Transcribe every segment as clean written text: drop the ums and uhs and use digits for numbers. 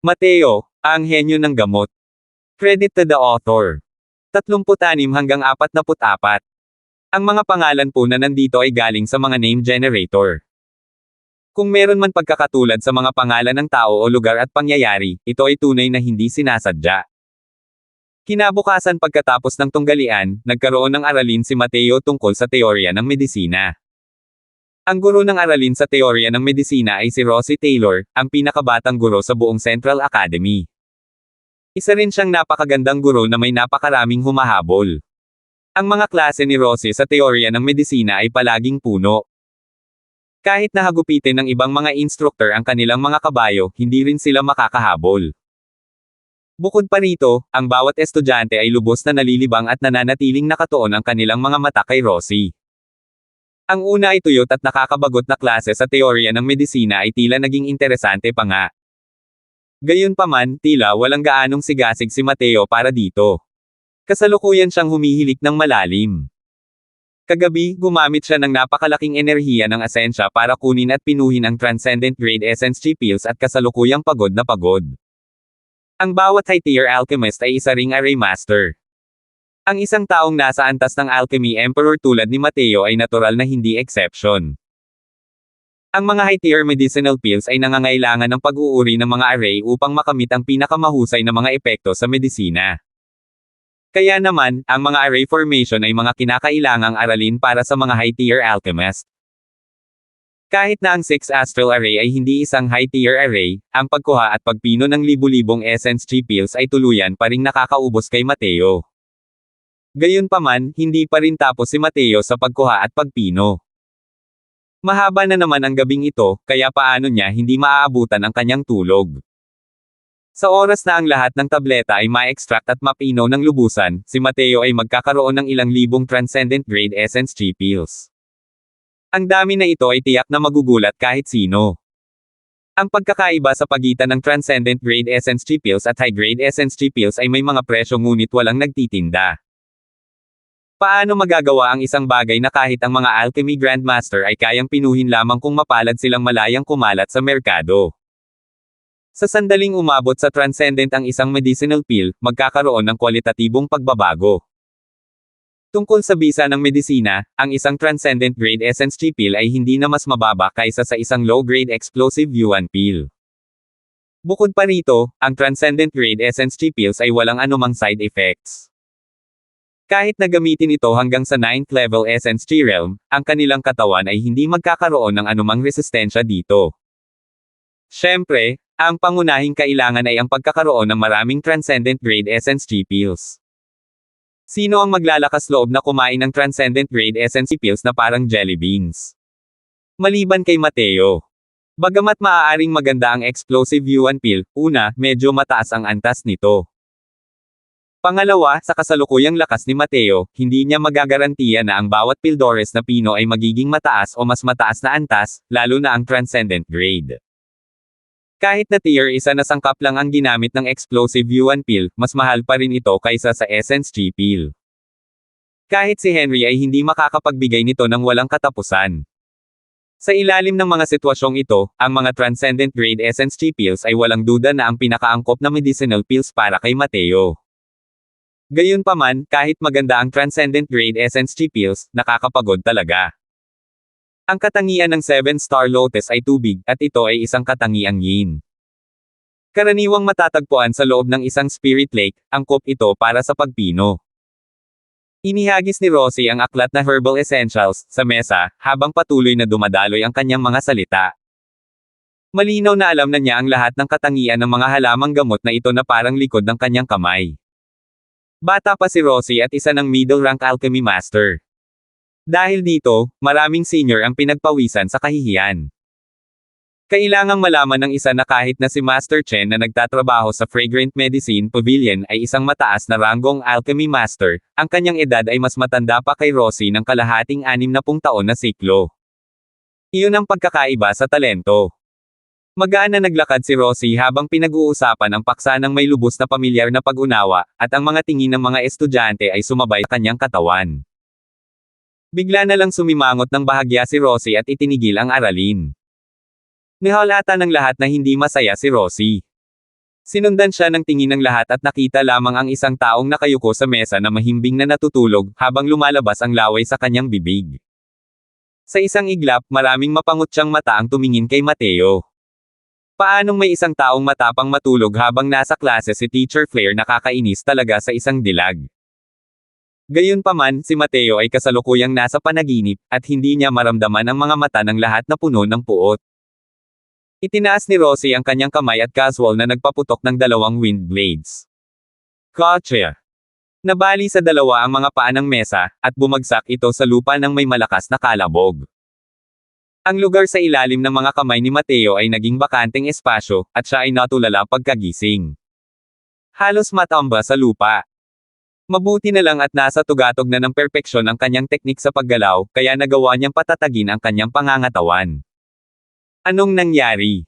Mateo, ang henyo ng gamot. Credit to the author. 36 hanggang 44. Ang mga pangalan po na nandito ay galing sa mga name generator. Kung meron man pagkakatulad sa mga pangalan ng tao o lugar at pangyayari, ito ay tunay na hindi sinasadya. Kinabukasan pagkatapos ng tunggalian, nagkaroon ng aralin si Mateo tungkol sa teorya ng medisina. Ang guro ng aralin sa teorya ng medisina ay si Rosie Taylor, ang pinakabatang guro sa buong Central Academy. Isa rin siyang napakagandang guro na may napakaraming humahabol. Ang mga klase ni Rosie sa teorya ng medisina ay palaging puno. Kahit nahagupitin ng ibang mga instructor ang kanilang mga kabayo, hindi rin sila makakahabol. Bukod pa rito, ang bawat estudyante ay lubos na nalilibang at nananatiling nakatuon ang kanilang mga mata kay Rosie. Ang una ay tuyot at nakakabagot na klase sa teorya ng medisina ay tila naging interesante pa nga. Gayunpaman, tila walang gaanong sigasig si Mateo para dito. Kasalukuyan siyang humihilik ng malalim. Kagabi, gumamit siya ng napakalaking enerhiya ng asensya para kunin at pinuhin ang Transcendent Grade Essence G pills at kasalukuyang pagod na pagod. Ang bawat high-tier alchemist ay isa ring array master. Ang isang taong nasa antas ng alchemy emperor tulad ni Mateo ay natural na hindi exception. Ang mga high-tier medicinal pills ay nangangailangan ng pag-uuri ng mga array upang makamit ang pinakamahusay na mga epekto sa medisina. Kaya naman, ang mga array formation ay mga kinakailangang aralin para sa mga high-tier alchemist. Kahit na ang 6 astral array ay hindi isang high-tier array, ang pagkuha at pagpino ng libu-libong essence G pills ay tuluyan pa ring nakakaubos kay Mateo. Gayunpaman, hindi pa rin tapos si Mateo sa pagkuha at pagpino. Mahaba na naman ang gabing ito, kaya paano niya hindi maaabutan ang kanyang tulog. Sa oras na ang lahat ng tableta ay ma-extract at mapino ng lubusan, si Mateo ay magkakaroon ng ilang libong Transcendent Grade Essence G pills. Ang dami na ito ay tiyak na magugulat kahit sino. Ang pagkakaiba sa pagitan ng Transcendent Grade Essence G pills at High Grade Essence G pills ay may mga presyo ngunit walang nagtitinda. Paano magagawa ang isang bagay na kahit ang mga alchemy grandmaster ay kayang pinuhin lamang kung mapalad silang malayang kumalat sa merkado? Sa sandaling umabot sa transcendent ang isang medicinal pill, magkakaroon ng kwalitatibong pagbabago. Tungkol sa bisa ng medisina, ang isang transcendent grade essence G pill ay hindi na mas mababa kaysa sa isang low-grade explosive yuan pill. Bukod pa rito, ang transcendent grade essence G pills ay walang anumang side effects. Kahit na gamitin ito hanggang sa 9th level Essence G realm, ang kanilang katawan ay hindi magkakaroon ng anumang resistensya dito. Siyempre, ang pangunahing kailangan ay ang pagkakaroon ng maraming Transcendent Grade Essence G pills. Sino ang maglalakas loob na kumain ng Transcendent Grade Essence G pills na parang jelly beans? Maliban kay Mateo. Bagamat maaaring maganda ang Explosive Yuan pill, una, medyo mataas ang antas nito. Pangalawa, sa kasalukuyang lakas ni Mateo, hindi niya magagarantiya na ang bawat Pildores na pino ay magiging mataas o mas mataas na antas, lalo na ang Transcendent Grade. Kahit na tier 1 na sangkap lang ang ginamit ng Explosive Yuan pill, mas mahal pa rin ito kaysa sa Essence G pill. Kahit si Henry ay hindi makakapagbigay nito ng walang katapusan. Sa ilalim ng mga sitwasyong ito, ang mga Transcendent Grade Essence G pills ay walang duda na ang pinakaangkop na medicinal pills para kay Mateo. Gayunpaman, kahit maganda ang Transcendent Grade Essence G pills, nakakapagod talaga. Ang katangian ng 7-star Lotus ay tubig, at ito ay isang katangiang yin. Karaniwang matatagpuan sa loob ng isang spirit lake, angkop ito para sa pagpino. Inihagis ni Rosie ang aklat na Herbal Essentials sa mesa, habang patuloy na dumadaloy ang kanyang mga salita. Malinaw na alam na niya ang lahat ng katangian ng mga halamang gamot na ito na parang likod ng kanyang kamay. Bata pa si Rosie at isa ng middle rank alchemy master. Dahil dito, maraming senior ang pinagpawisan sa kahihiyan. Kailangang malaman ng isa na kahit na si Master Chen na nagtatrabaho sa Fragrant Medicine Pavilion ay isang mataas na ranggong alchemy master, ang kanyang edad ay mas matanda pa kay Rosie ng kalahating 60 taon na siklo. Iyon ang pagkakaiba sa talento. Magaan na naglakad si Rosie habang pinag-uusapan ang paksa ng may lubos na pamilyar na pag-unawa, at ang mga tingin ng mga estudyante ay sumabay sa kanyang katawan. Bigla na lang sumimangot ng bahagya si Rosie at itinigil ang aralin. Nihalata ng lahat na hindi masaya si Rosie. Sinundan siya ng tingin ng lahat at nakita lamang ang isang taong nakayuko sa mesa na mahimbing na natutulog, habang lumalabas ang laway sa kanyang bibig. Sa isang iglap, maraming mapangutsyang mata ang tumingin kay Mateo. Paanong may isang taong matapang matulog habang nasa klase si Teacher Flare? Nakakainis talaga sa isang dilag. Gayunpaman, si Mateo ay kasalukuyang nasa panaginip, at hindi niya maramdaman ang mga mata ng lahat na puno ng puot. Itinaas ni Rosie ang kanyang kamay at casual na nagpaputok ng dalawang wind blades. Gotcha! Nabali sa dalawa ang mga paa ng mesa, at bumagsak ito sa lupa ng may malakas na kalabog. Ang lugar sa ilalim ng mga kamay ni Mateo ay naging bakanteng espasyo, at siya ay natulala pagkagising. Halos matamba sa lupa. Mabuti na lang at nasa tugatog na ng perpeksyon ang kanyang teknik sa paggalaw, kaya nagawa niyang patatagin ang kanyang pangangatawan. Anong nangyari?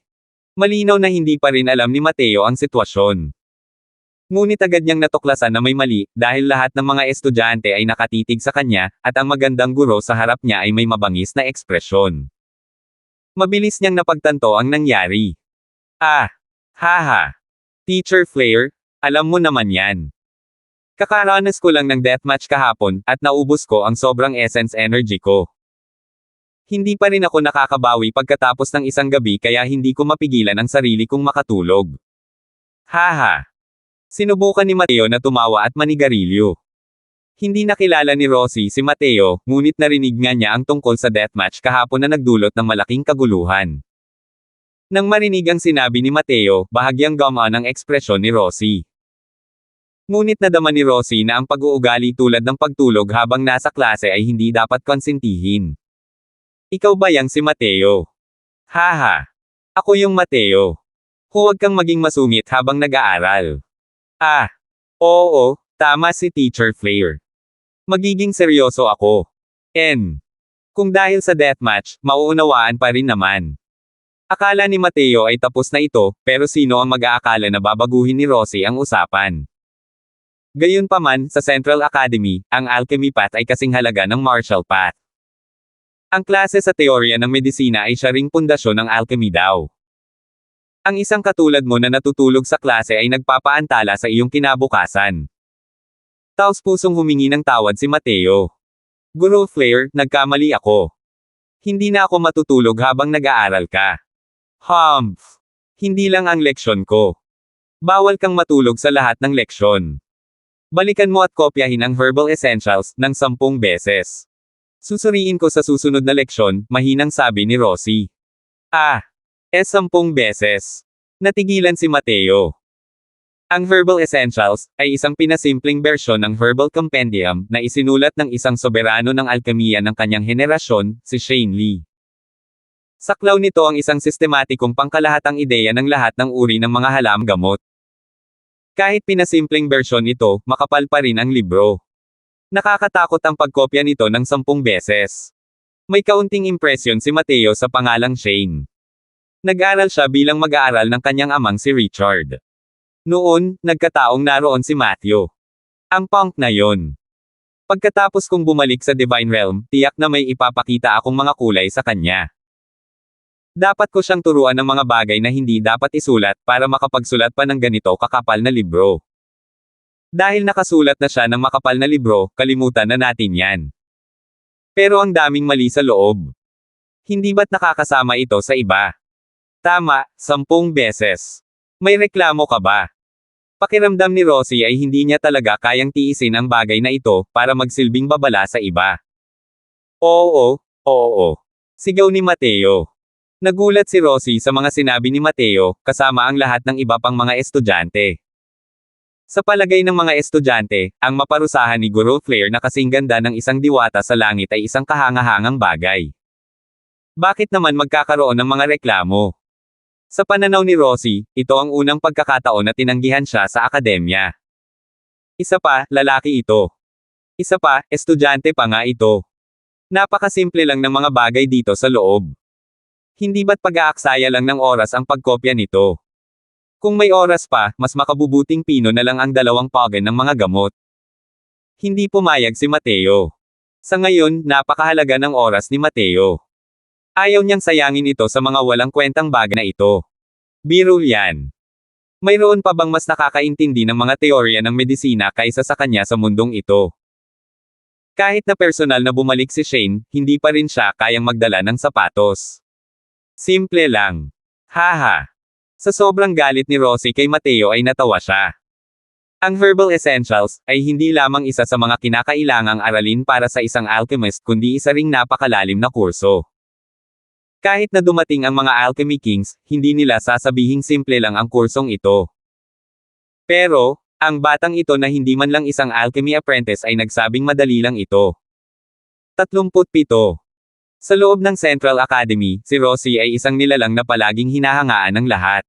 Malinaw na hindi pa rin alam ni Mateo ang sitwasyon. Ngunit agad niyang natuklasan na may mali, dahil lahat ng mga estudyante ay nakatitig sa kanya, at ang magandang guro sa harap niya ay may mabangis na ekspresyon. Mabilis niyang napagtanto ang nangyari. Haha. Teacher Flare, alam mo naman yan. Kakaranas ko lang ng deathmatch kahapon, at naubos ko ang sobrang essence energy ko. Hindi pa rin ako nakakabawi pagkatapos ng isang gabi, kaya hindi ko mapigilan ang sarili kong makatulog. Haha. Sinubukan ni Mateo na tumawa at manigarilyo. Hindi nakilala ni Rosie si Mateo, ngunit narinig nga niya ang tungkol sa deathmatch kahapon na nagdulot ng malaking kaguluhan. Nang marinig ang sinabi ni Mateo, bahagyang gumaan ang ekspresyon ni Rosie. Ngunit nadama ni Rosie na ang pag-uugali tulad ng pagtulog habang nasa klase ay hindi dapat konsentihin. Ikaw ba yang si Mateo? Haha. Ako yung Mateo. Huwag kang maging masungit habang nag-aaral. Oo, tama si Teacher Flare. Magiging seryoso ako. Kung dahil sa deathmatch, mauunawaan pa rin naman. Akala ni Mateo ay tapos na ito, pero sino ang mag-aakala na babaguhin ni Rosie ang usapan? Gayunpaman, sa Central Academy, ang alchemy path ay kasing halaga ng martial path. Ang klase sa teorya ng medisina ay siya ring pundasyon ng alchemy daw. Ang isang katulad mo na natutulog sa klase ay nagpapaantala sa iyong kinabukasan. Taos-pusong humingi ng tawad si Mateo. Guro Flare, nagkamali ako. Hindi na ako matutulog habang nag-aaral ka. Hindi lang ang leksyon ko. Bawal kang matulog sa lahat ng leksyon. Balikan mo at kopyahin ang Herbal Essentials ng 10 beses. Susuriin ko sa susunod na leksyon, mahinang sabi ni Rosie. 10 beses. Natigilan si Mateo. Ang Herbal Essentials ay isang pinasimpleng bersyon ng Herbal Compendium na isinulat ng isang soberano ng alkemiya ng kanyang henerasyon, si Shane Lee. Saklaw nito ang isang sistematikong pangkalahatang ideya ng lahat ng uri ng mga halamang gamot. Kahit pinasimpleng bersyon ito, makapal pa rin ang libro. Nakakatakot ang pagkopya nito ng 10 beses. May kaunting impresyon si Mateo sa pangalang Shane. Nag-aral siya bilang mag-aaral ng kanyang amang si Richard. Noon, nagkataong naroon si Matthew. Ang punk na yon. Pagkatapos kong bumalik sa Divine Realm, tiyak na may ipapakita akong mga kulay sa kanya. Dapat ko siyang turuan ng mga bagay na hindi dapat isulat para makapagsulat pa ng ganito kakapal na libro. Dahil nakasulat na siya ng makapal na libro, kalimutan na natin yan. Pero ang daming mali sa loob. Hindi ba't nakakasama ito sa iba? Tama, 10 beses. May reklamo ka ba? Pakiramdam ni Rosie ay hindi niya talaga kayang tiisin ang bagay na ito, para magsilbing babala sa iba. Oo. Sigaw ni Mateo. Nagulat si Rosie sa mga sinabi ni Mateo, kasama ang lahat ng iba pang mga estudyante. Sa palagay ng mga estudyante, ang maparusahan ni Guro Flare na kasing ganda ng isang diwata sa langit ay isang kahangahangang bagay. Bakit naman magkakaroon ng mga reklamo? Sa pananaw ni Rosie, ito ang unang pagkakataon na tinanggihan siya sa akademya. Isa pa, lalaki ito. Isa pa, estudyante pa nga ito. Napakasimple lang ng mga bagay dito sa loob. Hindi ba't pag-aaksaya lang ng oras ang pagkopya nito? Kung may oras pa, mas makabubuting pino na lang ang 2 pagen ng mga gamot. Hindi pumayag si Mateo. Sa ngayon, napakahalaga ng oras ni Mateo. Ayaw niyang sayangin ito sa mga walang kwentang bagay na ito. Biro yan. Mayroon pa bang mas nakakaintindi ng mga teorya ng medisina kaysa sa kanya sa mundong ito? Kahit na personal na bumalik si Shane, hindi pa rin siya kayang magdala ng sapatos. Simple lang. Haha. Sa sobrang galit ni Rosie kay Mateo ay natawa siya. Ang Herbal Essentials ay hindi lamang isa sa mga kinakailangang aralin para sa isang alchemist kundi isa ring napakalalim na kurso. Kahit na dumating ang mga Alchemy Kings, hindi nila sasabihing simple lang ang kursong ito. Pero, ang batang ito na hindi man lang isang alchemy apprentice ay nagsabing madali lang ito. 37. Sa loob ng Central Academy, si Rosie ay isang nilalang na palaging hinahangaan ng lahat.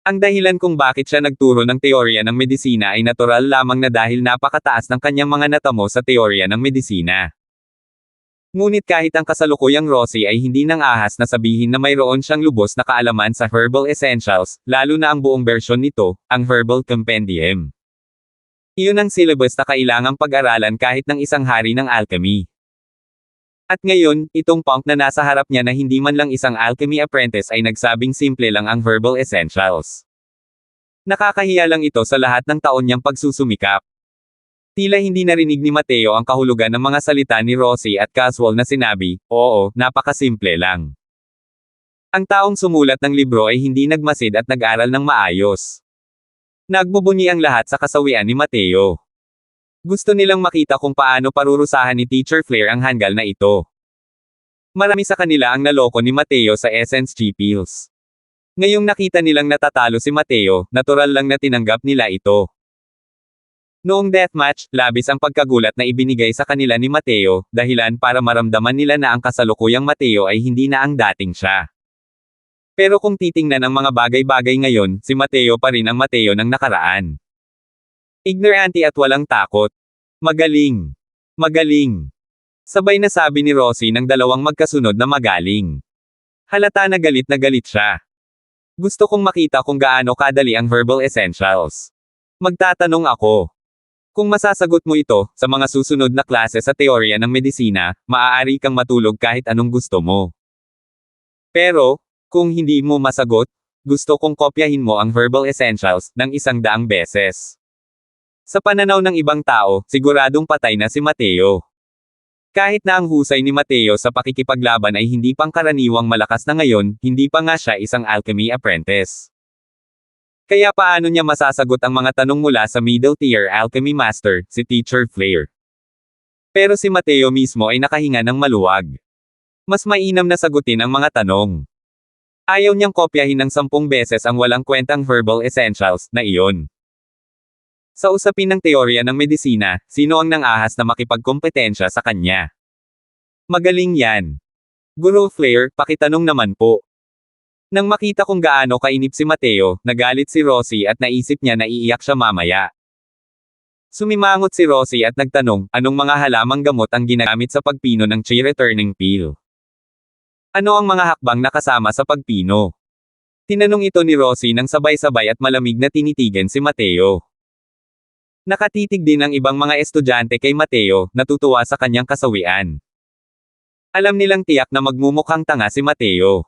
Ang dahilan kung bakit siya nagturo ng teorya ng medisina ay natural lamang na dahil napakataas ng kanyang mga natamo sa teorya ng medisina. Ngunit kahit ang kasalukuyang Rosie ay hindi nang ahas na sabihin na mayroon siyang lubos na kaalaman sa Herbal Essentials, lalo na ang buong bersyon nito, ang Herbal Compendium. Iyon ang syllabus na kailangang pag-aralan kahit ng isang hari ng alchemy. At ngayon, itong punk na nasa harap niya na hindi man lang isang alchemy apprentice ay nagsabing simple lang ang Herbal Essentials. Nakakahiya lang ito sa lahat ng taon niyang pagsusumikap. Tila hindi narinig ni Mateo ang kahulugan ng mga salita ni Rosie at casual na sinabi, oo, napakasimple lang. Ang taong sumulat ng libro ay hindi nagmasid at nag-aral ng maayos. Nagbubunyi ang lahat sa kasawian ni Mateo. Gusto nilang makita kung paano parurusahan ni Teacher Flare ang hanggal na ito. Marami sa kanila ang naloko ni Mateo sa Essence G Pills. Ngayong nakita nilang natatalo si Mateo, natural lang na tinanggap nila ito. Noong deathmatch, labis ang pagkagulat na ibinigay sa kanila ni Mateo, dahilan para maramdaman nila na ang kasalukuyang Mateo ay hindi na ang dating siya. Pero kung titingnan ang mga bagay-bagay ngayon, si Mateo pa rin ang Mateo ng nakaraan. Ignorante at walang takot. Magaling. Magaling. Sabay na sabi ni Rosie ng dalawang magkasunod na magaling. Halata na galit siya. Gusto kong makita kung gaano kadali ang Herbal Essentials. Magtatanong ako. Kung masasagot mo ito, sa mga susunod na klase sa teorya ng medisina, maaari kang matulog kahit anong gusto mo. Pero, kung hindi mo masagot, gusto kong kopyahin mo ang Herbal Essentials ng 100 beses. Sa pananaw ng ibang tao, siguradong patay na si Mateo. Kahit na ang husay ni Mateo sa pakikipaglaban ay hindi pangkaraniwang malakas na ngayon, hindi pa nga siya isang alchemy apprentice. Kaya paano niya masasagot ang mga tanong mula sa middle tier alchemy master, si Teacher Flare? Pero si Mateo mismo ay nakahinga ng maluwag. Mas mainam na sagutin ang mga tanong. Ayaw niyang kopyahin ng 10 beses ang walang kwentang Herbal Essentials na iyon. Sa usapin ng teorya ng medisina, sino ang nang-ahas na makipagkompetensya sa kanya? Magaling yan. Guru Flare, pakitanong naman po. Nang makita kung gaano kainip si Mateo, nagalit si Rosie at naisip niya na iiyak siya mamaya. Sumimangot si Rosie at nagtanong, anong mga halamang gamot ang ginagamit sa pagpino ng chi returning pill? Ano ang mga hakbang na kasama sa pagpino? Tinanong ito ni Rosie nang sabay-sabay at malamig na tinitigan si Mateo. Nakatitig din ang ibang mga estudyante kay Mateo, natutuwa sa kanyang kasawian. Alam nilang tiyak na magmumukhang tanga si Mateo.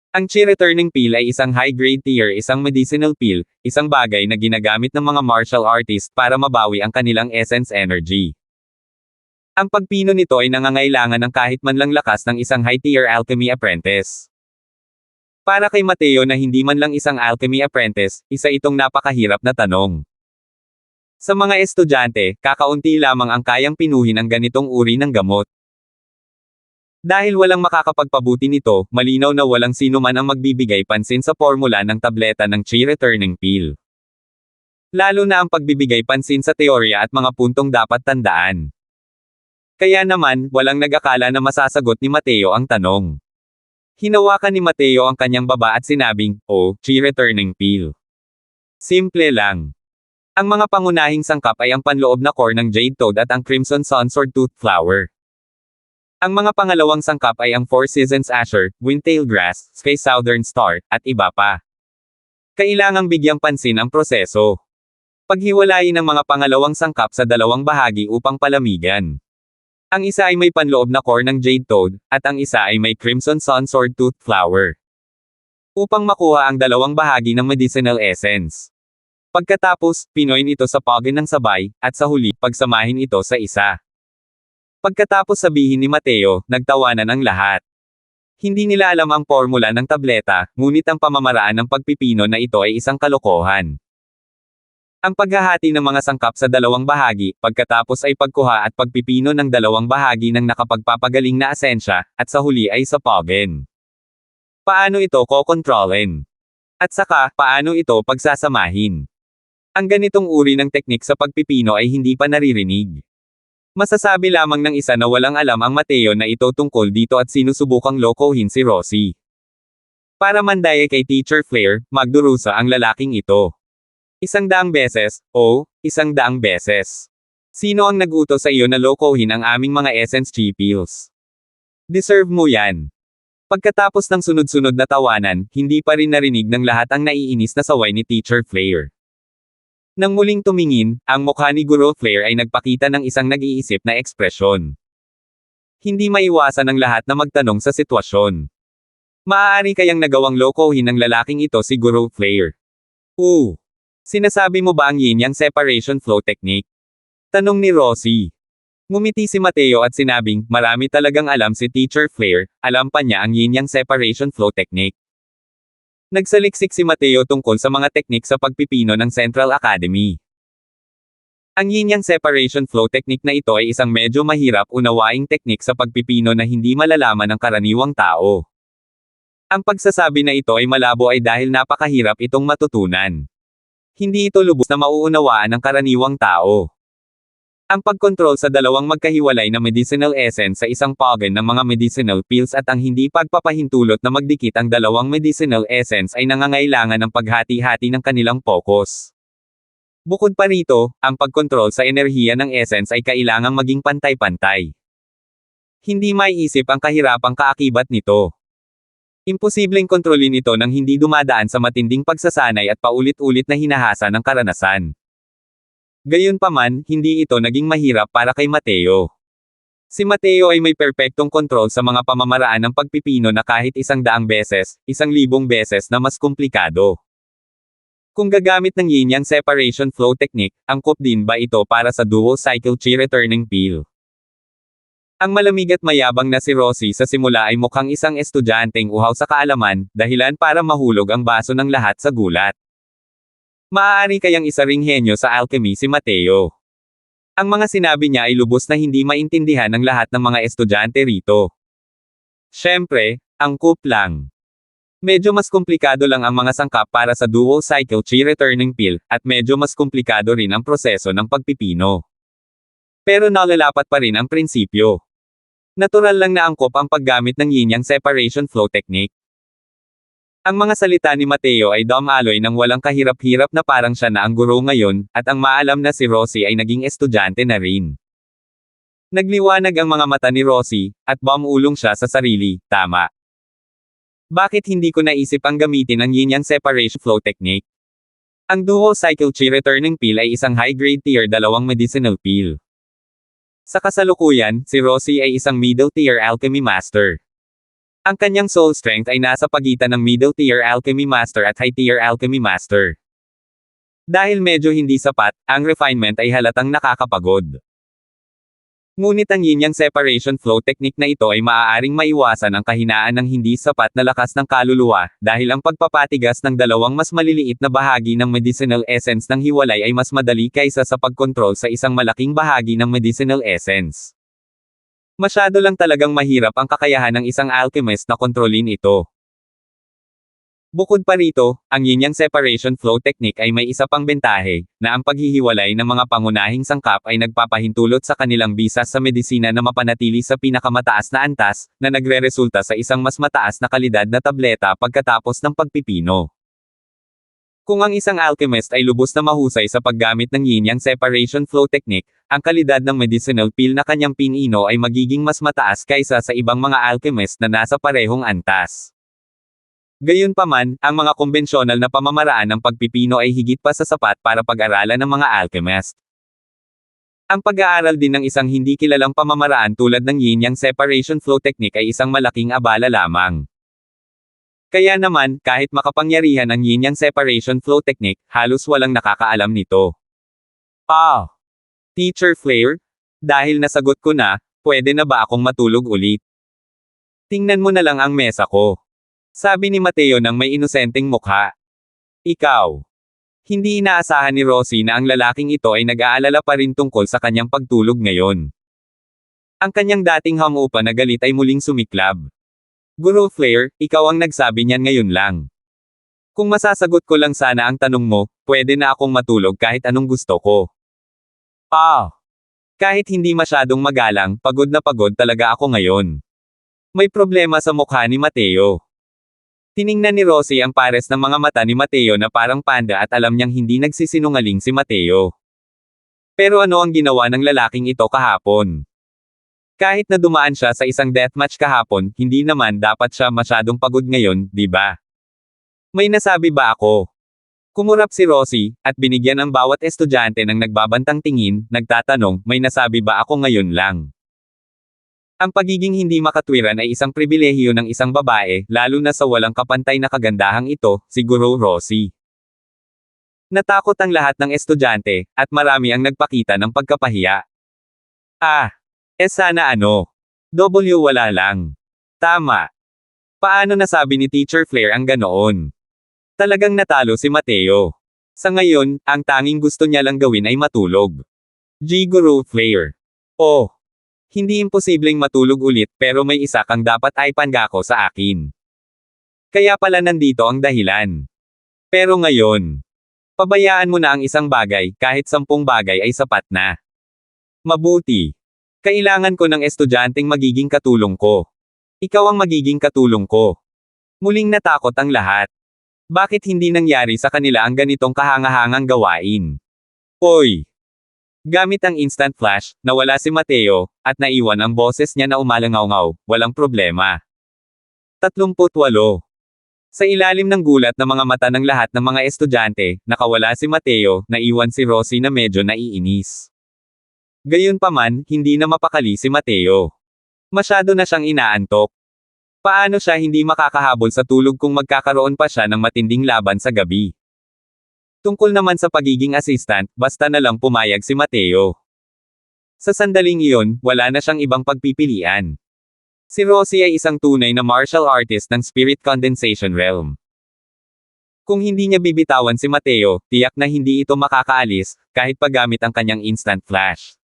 Ang chi returning pill ay isang high-grade tier, isang medicinal pill, isang bagay na ginagamit ng mga martial artist para mabawi ang kanilang essence energy. Ang pagpino nito ay nangangailangan ng kahit man lang lakas ng isang high-tier alchemy apprentice. Para kay Mateo na hindi man lang isang alchemy apprentice, isa itong napakahirap na tanong. Sa mga estudyante, kakaunti lamang ang kayang pinuhin ang ganitong uri ng gamot. Dahil walang makakapagpabuti nito, malinaw na walang sino man ang magbibigay pansin sa formula ng tableta ng chi returning pill. Lalo na ang pagbibigay pansin sa teorya at mga puntong dapat tandaan. Kaya naman, walang nag-akala na masasagot ni Mateo ang tanong. Hinawakan ni Mateo ang kanyang baba at sinabing, oh, chi returning pill. Simple lang. Ang mga pangunahing sangkap ay ang panloob na core ng Jade Toad at ang Crimson Sunsword Tooth Flower. Ang mga pangalawang sangkap ay ang Four Seasons Asher, Windtail Grass, Sky Southern Star, at iba pa. Kailangang bigyang pansin ang proseso. Paghiwalayin ang mga pangalawang sangkap sa dalawang bahagi upang palamigan. Ang isa ay may panloob na core ng Jade Toad, at ang isa ay may Crimson Sunsword Tooth Flower. upang makuha ang dalawang bahagi ng medicinal essence. Pagkatapos, pinoin ito sa pogin ng sabay, at sa huli, pagsamahin ito sa isa. Pagkatapos sabihin ni Mateo, nagtawanan ang lahat. Hindi nila alam ang formula ng tableta, ngunit ang pamamaraan ng pagpipino na ito ay isang kalokohan. Ang paghahati ng mga sangkap sa dalawang bahagi, pagkatapos ay pagkuha at pagpipino ng dalawang bahagi ng nakapagpapagaling na asensya, at sa huli ay sa pogin. Paano ito kokontrolin? At saka, paano ito pagsasamahin? Ang ganitong uri ng teknik sa pagpipino ay hindi pa naririnig. Masasabi lamang ng isa na walang alam ang Mateo na ito tungkol dito at sinusubukang lokohin si Rosie. Para mandaya kay Teacher Flare, magdurusa ang lalaking ito. 100 beses, o 100 beses. Sino ang nag-utos sa iyo na lokohin ang aming mga essence chipils? Deserve mo yan. Pagkatapos ng sunod-sunod na tawanan, hindi pa rin narinig ng lahat ang naiinis na saway ni Teacher Flare. Nang muling tumingin, ang mukha ni Guro Flare ay nagpakita ng isang nag-iisip na ekspresyon. Hindi maiwasan ng lahat na magtanong sa sitwasyon. Maaari kayang nagawang lokohin ng lalaking ito si Guro Flare? Sinasabi mo ba ang yin-yang separation flow technique? Tanong ni Rosie. Ngumiti si Mateo at sinabing, marami talagang alam si Teacher Flare, alam pa niya ang yin-yang separation flow technique. Nagsaliksik si Mateo tungkol sa mga teknik sa pagpipino ng Central Academy. Ang yin-yang separation flow technique na ito ay isang medyo mahirap unawaing teknik sa pagpipino na hindi malalaman ng karaniwang tao. Ang pagsasabi na ito ay malabo ay dahil napakahirap itong matutunan. Hindi ito lubos na mauunawaan ng karaniwang tao. Ang pagkontrol sa dalawang magkahiwalay na medicinal essence sa isang pogin ng mga medicinal pills at ang hindi pagpapahintulot na magdikit ang dalawang medicinal essence ay nangangailangan ng paghati-hati ng kanilang focus. Bukod pa rito, ang pagkontrol sa enerhiya ng essence ay kailangang maging pantay-pantay. Hindi maiisip ang kahirapang kaakibat nito. Imposibleng kontrolin ito nang hindi dumadaan sa matinding pagsasanay at paulit-ulit na hinahasa ng karanasan. Gayunpaman, hindi ito naging mahirap para kay Mateo. Si Mateo ay may perpektong kontrol sa mga pamamaraan ng pagpipino na kahit 100 beses, 1,000 beses na mas komplikado. Kung gagamit ng yin-yang separation flow technique, angkop din ba ito para sa dual cycle chi returning pill? Ang malamig at mayabang na si Rosie sa simula ay mukhang isang estudyanteng uhaw sa kaalaman, dahilan para mahulog ang baso ng lahat sa gulat. Maaari kayang isa ring henyo sa alchemy si Mateo. Ang mga sinabi niya ay lubos na hindi maintindihan ng lahat ng mga estudyante rito. Siyempre, angkop lang. Medyo mas komplikado lang ang mga sangkap para sa dual cycle chi returning pill, at medyo mas komplikado rin ang proseso ng pagpipino. Pero nalalapat pa rin ang prinsipyo. Natural lang na angkop ang paggamit ng yin-yang separation flow technique. Ang mga salita ni Mateo ay dumaloy ng walang kahirap-hirap na parang siya na ang guro ngayon, at ang maalam na si Rosie ay naging estudyante na rin. Nagliwanag ang mga mata ni Rosie, at bumulong siya sa sarili, tama. Bakit hindi ko naisip ang gamitin ang yin-yang separation flow technique? Ang dual cycle chi returning pill ay isang high-grade tier 2 medicinal pill. Sa kasalukuyan, si Rosie ay isang middle-tier alchemy master. Ang kanyang soul strength ay nasa pagitan ng middle-tier alchemy master at high-tier alchemy master. Dahil medyo hindi sapat, ang refinement ay halatang nakakapagod. Ngunit ang yin-yang separation flow technique na ito ay maaaring maiwasan ang kahinaan ng hindi sapat na lakas ng kaluluwa, dahil ang pagpapatigas ng dalawang mas maliliit na bahagi ng medicinal essence ng hiwalay ay mas madali kaysa sa pagkontrol sa isang malaking bahagi ng medicinal essence. Masyado lang talagang mahirap ang kakayahan ng isang alchemist na kontrolin ito. Bukod pa rito, ang yin-yang separation flow technique ay may isa pang bentahe, na ang paghihiwalay ng mga pangunahing sangkap ay nagpapahintulot sa kanilang bisa sa medisina na mapanatili sa pinakamataas na antas, na nagreresulta sa isang mas mataas na kalidad na tableta pagkatapos ng pagpipino. Kung ang isang alchemist ay lubos na mahusay sa paggamit ng yin-yang separation flow technique, ang kalidad ng medicinal pill na kanyang pinino ay magiging mas mataas kaysa sa ibang mga alchemist na nasa parehong antas. Gayunpaman, ang mga konbensyonal na pamamaraan ng pagpipino ay higit pa sa sapat para pag-aralan ng mga alchemist. Ang pag-aaral din ng isang hindi kilalang pamamaraan tulad ng yin-yang separation flow technique ay isang malaking abala lamang. Kaya naman, kahit makapangyarihan ang yin-yang separation flow technique, halos walang nakakaalam nito. Teacher Flare? Dahil nasagot ko na, pwede na ba akong matulog ulit? Tingnan mo na lang ang mesa ko. Sabi ni Mateo nang may inosenteng mukha. Ikaw. Hindi inaasahan ni Rosie na ang lalaking ito ay nag-aalala pa rin tungkol sa kanyang pagtulog ngayon. Ang kanyang dating hangupa na galit ay muling sumiklab. Guru Flare, ikaw ang nagsabi niyan ngayon lang. Kung masasagot ko lang sana ang tanong mo, pwede na akong matulog kahit anong gusto ko. Kahit hindi masyadong magalang, pagod na pagod talaga ako ngayon. May problema sa mukha ni Mateo. Tiningnan ni Rosie ang pares ng mga mata ni Mateo na parang panda at alam niyang hindi nagsisinungaling si Mateo. Pero ano ang ginawa ng lalaking ito kahapon? Kahit na dumaan siya sa isang deathmatch kahapon, hindi naman dapat siya masyadong pagod ngayon, di ba? May nasabi ba ako? Kumurap si Rosie, at binigyan ang bawat estudyante ng nagbabantang tingin, nagtatanong, may nasabi ba ako ngayon lang? Ang pagiging hindi makatwiran ay isang pribilehiyo ng isang babae, lalo na sa walang kapantay na kagandahang ito, siguro Rosie. Natakot ang lahat ng estudyante, at marami ang nagpakita ng pagkapahiya. Sana ano? Wala lang. Tama. Paano nasabi ni Teacher Flare ang ganoon? Talagang natalo si Mateo. Sa ngayon, ang tanging gusto niya lang gawin ay matulog. Guru Flare. Hindi imposibleng matulog ulit pero may isa kang dapat ay pangako sa akin. Kaya pala nandito ang dahilan. Pero ngayon, pabayaan mo na ang isang bagay, kahit 10 bagay ay sapat na. Mabuti. Kailangan ko ng estudyanteng magiging katulong ko. Ikaw ang magiging katulong ko. Muling natakot ang lahat. Bakit hindi nangyari sa kanila ang ganitong kahangahangang gawain? Gamit ang instant flash, nawala si Mateo, at naiwan ang boses niya na umalangaw-ngaw, walang problema. 38. Sa ilalim ng gulat na mga mata ng lahat ng mga estudyante, nakawala si Mateo, naiwan si Rosie na medyo naiinis. Gayunpaman, hindi na mapakali si Mateo. Masyado na siyang inaantok. Paano siya hindi makakahabol sa tulog kung magkakaroon pa siya ng matinding laban sa gabi? Tungkol naman sa pagiging assistant, basta na lang pumayag si Mateo. Sa sandaling iyon, wala na siyang ibang pagpipilian. Si Rosie ay isang tunay na martial artist ng spirit condensation realm. Kung hindi niya bibitawan si Mateo, tiyak na hindi ito makakaalis, kahit paggamit ang kanyang instant flash.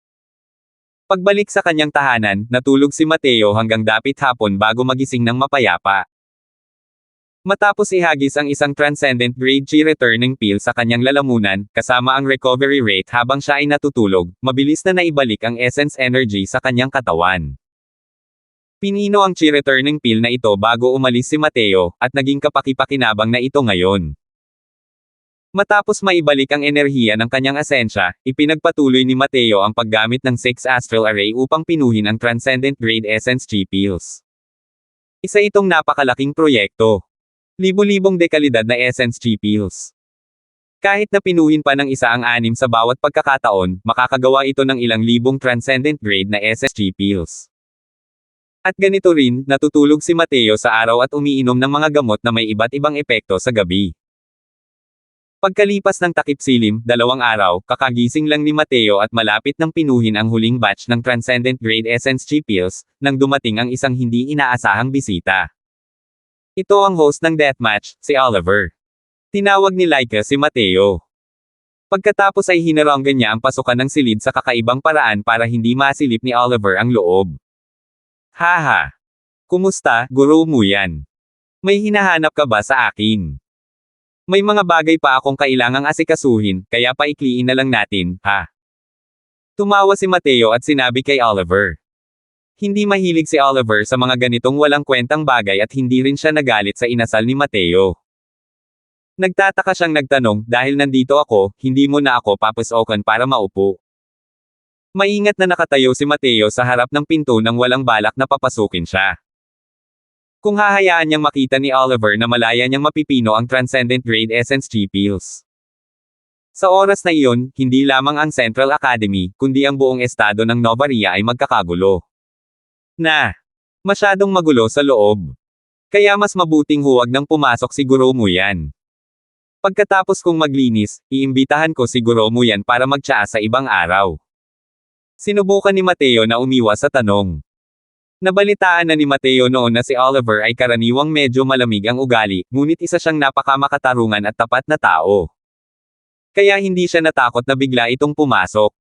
Pagbalik sa kanyang tahanan, natulog si Mateo hanggang dapit hapon bago magising ng mapayapa. Matapos ihagis ang isang transcendent grade chi returning pill sa kanyang lalamunan, kasama ang recovery rate habang siya ay natutulog, mabilis na naibalik ang essence energy sa kanyang katawan. Pinino ang chi returning pill na ito bago umalis si Mateo, at naging kapaki-pakinabang na ito ngayon. Matapos maibalik ang enerhiya ng kanyang asensya, ipinagpatuloy ni Mateo ang paggamit ng 6 astral array upang pinuhin ang transcendent grade essence chi pills. Isa itong napakalaking proyekto. Libo-libong dekalidad na essence chi pills. Kahit na pinuhin pa ng isa ang 6 sa bawat pagkakataon, makakagawa ito ng ilang libong transcendent grade na essence chi pills. At ganito rin, natutulog si Mateo sa araw at umiinom ng mga gamot na may iba't ibang epekto sa gabi. Pagkalipas ng takip silim, 2 araw, kakagising lang ni Mateo at malapit nang pinuhin ang huling batch ng Transcendent Grade Essence chi pills, nang dumating ang isang hindi inaasahang bisita. Ito ang host ng deathmatch, si Oliver. Tinawag ni Laika si Mateo. Pagkatapos ay hinaranggan niya ang pasukan ng silid sa kakaibang paraan para hindi masilip ni Oliver ang loob. Haha! Kumusta, guro mo yan? May hinahanap ka ba sa akin? May mga bagay pa akong kailangang asikasuhin, kaya paikliin na lang natin, ha? Tumawa si Mateo at sinabi kay Oliver. Hindi mahilig si Oliver sa mga ganitong walang kwentang bagay at hindi rin siya nagalit sa inasal ni Mateo. Nagtataka siyang nagtanong, dahil nandito ako, hindi mo na ako papasokan para maupo. Maingat na nakatayo si Mateo sa harap ng pinto nang walang balak na papasukin siya. Kung hahayaan niyang makita ni Oliver na malaya niyang mapipino ang Transcendent Grade Essence chi pills. Sa oras na iyon, hindi lamang ang Central Academy, kundi ang buong estado ng Novaria ay magkakagulo. Masyadong magulo sa loob. Kaya mas mabuting huwag nang pumasok siguro mo yan. Pagkatapos kong maglinis, iimbitahan ko siguro mo yan para magtsaa sa ibang araw. Sinubukan ni Mateo na umiwas sa tanong. Nabalitaan na ni Mateo noon na si Oliver ay karaniwang medyo malamig ang ugali, ngunit isa siyang napakamakatarungan at tapat na tao. Kaya hindi siya natakot na bigla itong pumasok.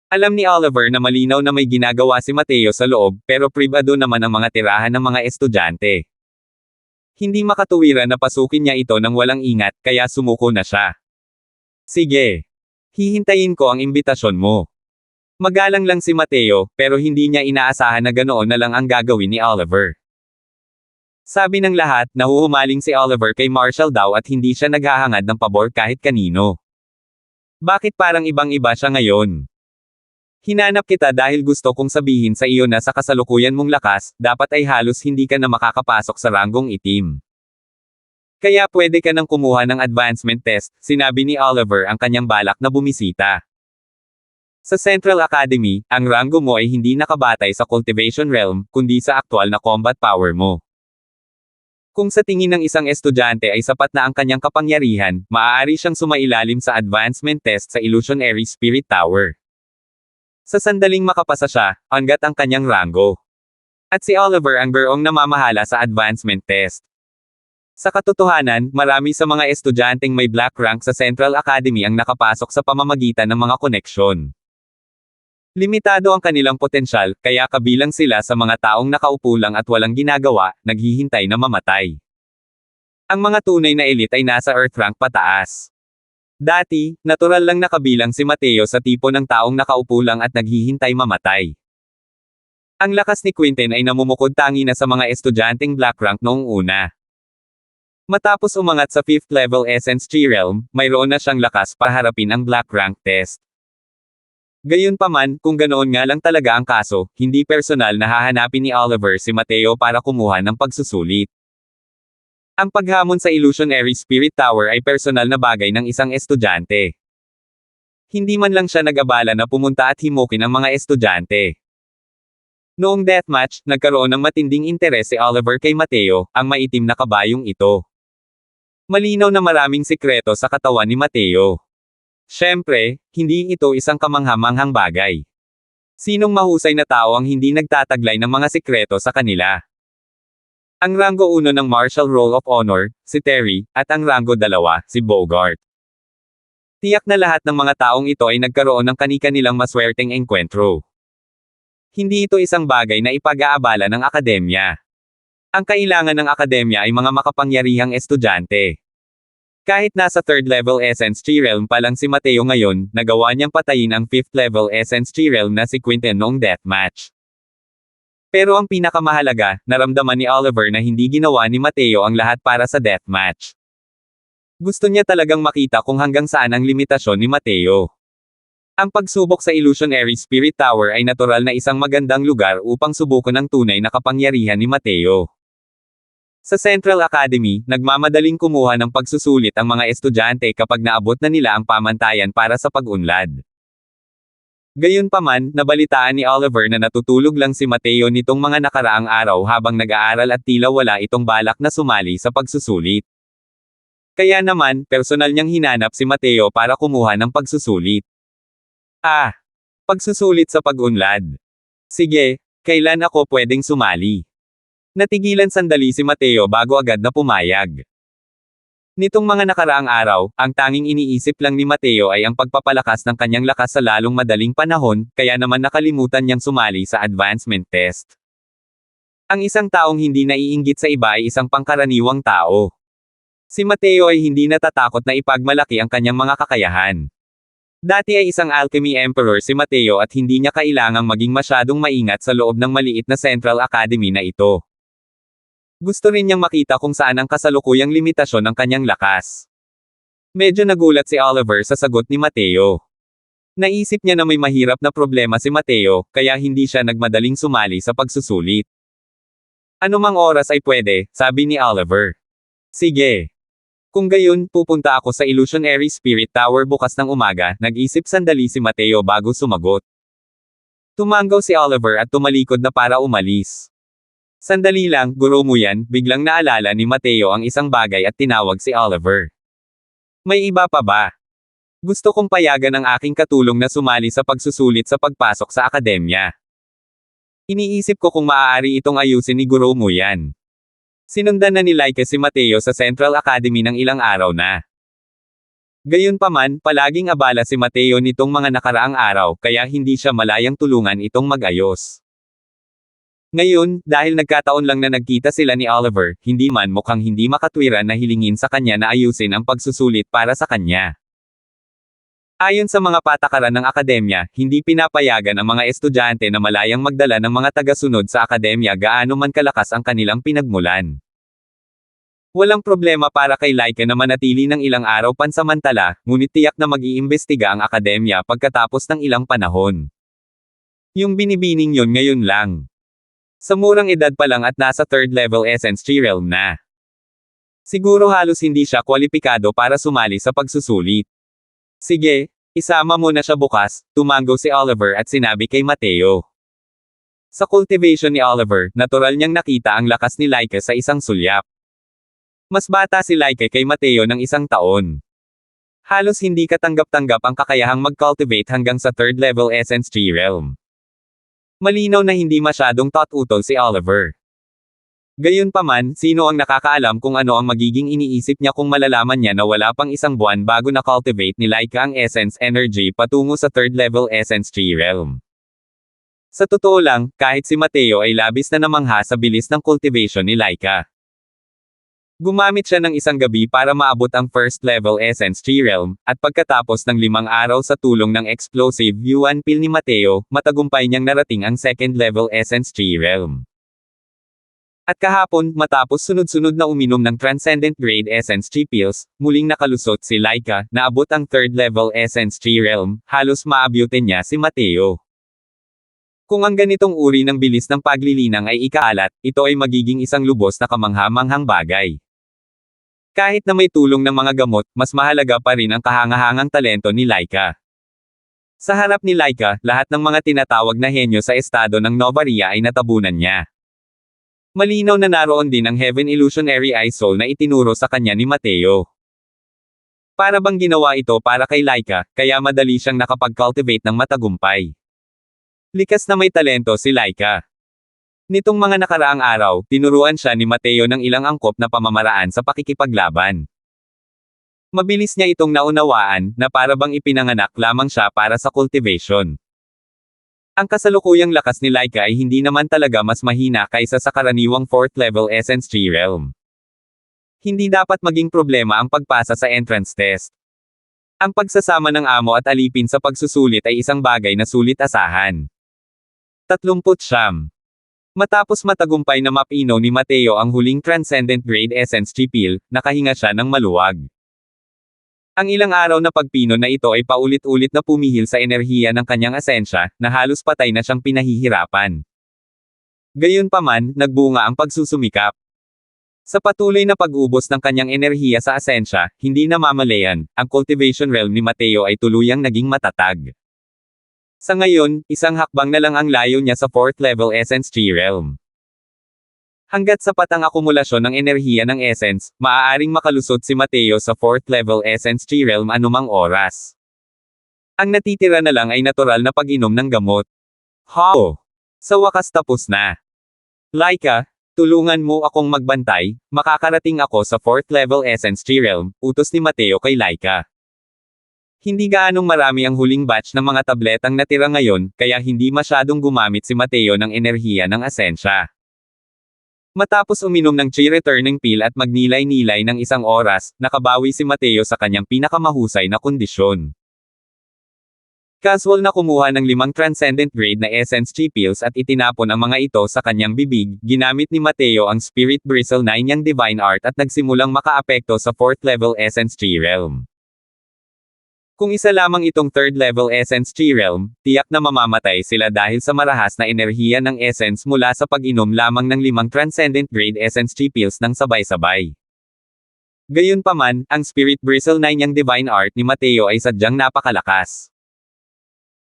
Alam ni Oliver na malinaw na may ginagawa si Mateo sa loob, pero pribado naman ang mga tirahan ng mga estudyante. Hindi makatuwiran na pasukin niya ito nang walang ingat, kaya sumuko na siya. Sige. Hihintayin ko ang imbitasyon mo. Magalang lang si Mateo, pero hindi niya inaasahan na ganoon na lang ang gagawin ni Oliver. Sabi ng lahat, nahuhumaling si Oliver kay Marshall daw at hindi siya naghahangad ng pabor kahit kanino. Bakit parang ibang-iba siya ngayon? Hinanap kita dahil gusto kong sabihin sa iyo na sa kasalukuyan mong lakas, dapat ay halos hindi ka na makakapasok sa ranggong itim. Kaya pwede ka nang kumuha ng advancement test, sinabi ni Oliver ang kanyang balak na bumisita. Sa Central Academy, ang ranggo mo ay hindi nakabatay sa cultivation realm, kundi sa aktual na combat power mo. Kung sa tingin ng isang estudyante ay sapat na ang kanyang kapangyarihan, maaari siyang sumailalim sa advancement test sa Illusionary Spirit Tower. Sa sandaling makapasa siya, hanggat ang kanyang ranggo. At si Oliver ang gurong namamahala sa advancement test. Sa katotohanan, marami sa mga estudyanteng may black rank sa Central Academy ang nakapasok sa pamamagitan ng mga koneksyon. Limitado ang kanilang potensyal, kaya kabilang sila sa mga taong nakaupo lang at walang ginagawa, naghihintay na mamatay. Ang mga tunay na elite ay nasa Earth rank pataas. Dati, natural lang nakabilang si Mateo sa tipo ng taong nakaupo lang at naghihintay mamatay. Ang lakas ni Quinten ay namumukod tangi na sa mga estudyanteng black rank noong una. Matapos umangat sa 5th level Essence Chi Realm, mayroon na siyang lakas para harapin ang black rank test. Gayunpaman, kung ganoon nga lang talaga ang kaso, hindi personal na hahanapin ni Oliver si Mateo para kumuha ng pagsusulit. Ang paghamon sa Illusionary Spirit Tower ay personal na bagay ng isang estudyante. Hindi man lang siya nag-abala na pumunta at himukin ang mga estudyante. Noong deathmatch, nagkaroon ng matinding interes si Oliver kay Mateo, ang maitim na kabayong ito. Malinaw na maraming sikreto sa katawan ni Mateo. Siyempre, hindi ito isang kamangha-manghang bagay. Sinong mahusay na tao ang hindi nagtataglay ng mga sikreto sa kanila? Ang ranggo 1 ng Marshall Roll of Honor, si Terry, at ang ranggo 2, si Bogart. Tiyak na lahat ng mga taong ito ay nagkaroon ng kani-kanilang maswerteng engkwentro. Hindi ito isang bagay na ipag-aabala ng akademya. Ang kailangan ng akademya ay mga makapangyarihang estudyante. Kahit nasa 3rd level Essence Chi Realm pa lang si Mateo ngayon, nagawa niyang patayin ang 5th level Essence Chi Realm na si Quinten noong deathmatch. Pero ang pinakamahalaga, naramdaman ni Oliver na hindi ginawa ni Mateo ang lahat para sa deathmatch. Gusto niya talagang makita kung hanggang saan ang limitasyon ni Mateo. Ang pagsubok sa Illusionary Spirit Tower ay natural na isang magandang lugar upang subukan ang tunay na kapangyarihan ni Mateo. Sa Central Academy, nagmamadaling kumuha ng pagsusulit ang mga estudyante kapag naabot na nila ang pamantayan para sa pag-unlad. Gayunpaman, nabalitaan ni Oliver na natutulog lang si Mateo nitong mga nakaraang araw habang nag-aaral at tila wala itong balak na sumali sa pagsusulit. Kaya naman, personal niyang hinanap si Mateo para kumuha ng pagsusulit. Pagsusulit sa pag-unlad. Sige, kailan ako pwedeng sumali? Natigilan sandali si Mateo bago agad na pumayag. Nitong mga nakaraang araw, ang tanging iniisip lang ni Mateo ay ang pagpapalakas ng kanyang lakas sa lalong madaling panahon, kaya naman nakalimutan niyang sumali sa advancement test. Ang isang taong hindi naiinggit sa iba ay isang pangkaraniwang tao. Si Mateo ay hindi natatakot na ipagmalaki ang kanyang mga kakayahan. Dati ay isang alchemy emperor si Mateo at hindi niya kailangang maging masyadong maingat sa loob ng maliit na Central Academy na ito. Gusto rin niyang makita kung saan ang kasalukuyang limitasyon ng kanyang lakas. Medyo nagulat si Oliver sa sagot ni Mateo. Naisip niya na may mahirap na problema si Mateo, kaya hindi siya nagmadaling sumali sa pagsusulit. Anumang oras ay pwede, sabi ni Oliver. Sige. Kung gayon, pupunta ako sa Illusionary Spirit Tower bukas ng umaga, nag-isip sandali si Mateo bago sumagot. Tumanggaw si Oliver at tumalikod na para umalis. Sandali lang, guro mo yan, biglang naalala ni Mateo ang isang bagay at tinawag si Oliver. May iba pa ba? Gusto kong payagan ang aking katulong na sumali sa pagsusulit sa pagpasok sa akademya. Iniisip ko kung maaari itong ayusin ni guro mo yan. Sinundan na ni Laika si Mateo sa Central Academy ng ilang araw na. Gayunpaman, palaging abala si Mateo nitong mga nakaraang araw kaya hindi siya malayang tulungan itong mag-ayos. Ngayon, dahil nagkataon lang na nagkita sila ni Oliver, hindi man mukhang hindi makatwiran na hilingin sa kanya na ayusin ang pagsusulit para sa kanya. Ayon sa mga patakaran ng akademya, hindi pinapayagan ang mga estudyante na malayang magdala ng mga tagasunod sa akademya gaano man kalakas ang kanilang pinagmulan. Walang problema para kay Laika na manatili ng ilang araw pansamantala, ngunit tiyak na mag-iimbestiga ang akademya pagkatapos ng ilang panahon. Yung binibining yun ngayon lang. Sa murang edad pa lang at nasa third level Essence Tree Realm na. Siguro halos hindi siya kwalipikado para sumali sa pagsusulit. Sige, isama mo na siya bukas, tumango si Oliver at sinabi kay Mateo. Sa cultivation ni Oliver, natural niyang nakita ang lakas ni Laika sa isang sulyap. Mas bata si Laika kay Mateo ng 1 taon. Halos hindi katanggap-tanggap ang kakayahang mag-cultivate hanggang sa third level Essence Tree Realm. Malinaw na hindi masyadong taught-utol si Oliver. Gayunpaman, sino ang nakakaalam kung ano ang magiging iniisip niya kung malalaman niya na wala pang 1 buwan bago na-cultivate ni Laika ang Essence Energy patungo sa third level Essence Tree Realm. Sa totoo lang, kahit si Mateo ay labis na namangha sa bilis ng cultivation ni Laika. Gumamit siya ng 1 gabi para maabot ang first level Essence Tree Realm, at pagkatapos ng 5 araw sa tulong ng explosive Yuan Pill ni Mateo, matagumpay niyang narating ang second level Essence Tree Realm. At kahapon, matapos sunod-sunod na uminom ng Transcendent Grade Essence Tree Pills, muling nakalusot si Laika, na abot ang third level Essence Tree Realm, halos maabutin niya si Mateo. Kung ang ganitong uri ng bilis ng paglilinang ay ikaalat, ito ay magiging isang lubos na kamangha-manghang bagay. Kahit na may tulong ng mga gamot, mas mahalaga pa rin ang kahangahangang talento ni Laika. Sa harap ni Laika, lahat ng mga tinatawag na henyo sa estado ng Novaria ay natabunan niya. Malinaw na naroon din ang Heaven Illusionary Eye Soul na itinuro sa kanya ni Mateo. Para bang ginawa ito para kay Laika, kaya madali siyang nakapag-cultivate ng matagumpay. Likas na may talento si Laika. Nitong mga nakaraang araw, tinuruan siya ni Mateo ng ilang angkop na pamamaraan sa pakikipaglaban. Mabilis niya itong naunawaan, na para bang ipinanganak lamang siya para sa cultivation. Ang kasalukuyang lakas ni Laika ay hindi naman talaga mas mahina kaysa sa karaniwang 4th level Essence Tree Realm. Hindi dapat maging problema ang pagpasa sa entrance test. Ang pagsasama ng amo at alipin sa pagsusulit ay isang bagay na sulit asahan. 39. Matapos matagumpay na mapinaw ni Mateo ang huling Transcendent Grade Essence Tree Pill, nakahinga siya ng maluwag. Ang ilang araw na pagpino na ito ay paulit-ulit na pumihil sa enerhiya ng kanyang asensya, na halos patay na siyang pinahihirapan. Gayunpaman, nagbunga ang pagsusumikap. Sa patuloy na pag-ubos ng kanyang enerhiya sa asensya, hindi namamalayan, ang cultivation realm ni Mateo ay tuluyang naging matatag. Sa ngayon, 1 hakbang na lang ang layo niya sa 4th level Essence Tree Realm. Hanggat sapat ang akumulasyon ng enerhiya ng Essence, maaaring makalusot si Mateo sa 4th level Essence Tree Realm anumang oras. Ang natitira na lang ay natural na pag-inom ng gamot. How? Sa wakas tapos na. Laika, tulungan mo akong magbantay, makakarating ako sa 4th level Essence Tree Realm, utos ni Mateo kay Laika. Hindi gaanong marami ang huling batch ng mga tabletang natira ngayon, kaya hindi masyadong gumamit si Mateo ng enerhiya ng asensya. Matapos uminom ng Chi Returning Pill at magnilay-nilay ng 1 oras, nakabawi si Mateo sa kanyang pinakamahusay na kondisyon. Casual na kumuha ng 5 Transcendent Grade na Essence Chi Pills at itinapon ang mga ito sa kanyang bibig, ginamit ni Mateo ang Spirit Bristle 9 niyang Divine Art at nagsimulang makaapekto sa 4th level Essence Tree Realm. Kung isa lamang itong third level Essence Tree Realm, tiyak na mamamatay sila dahil sa marahas na enerhiya ng Essence mula sa pag-inom lamang ng 5 Transcendent Grade Essence Tree Pills ng sabay-sabay. Gayunpaman, ang Spirit Bristle 9 niyang Divine Art ni Mateo ay sadyang napakalakas.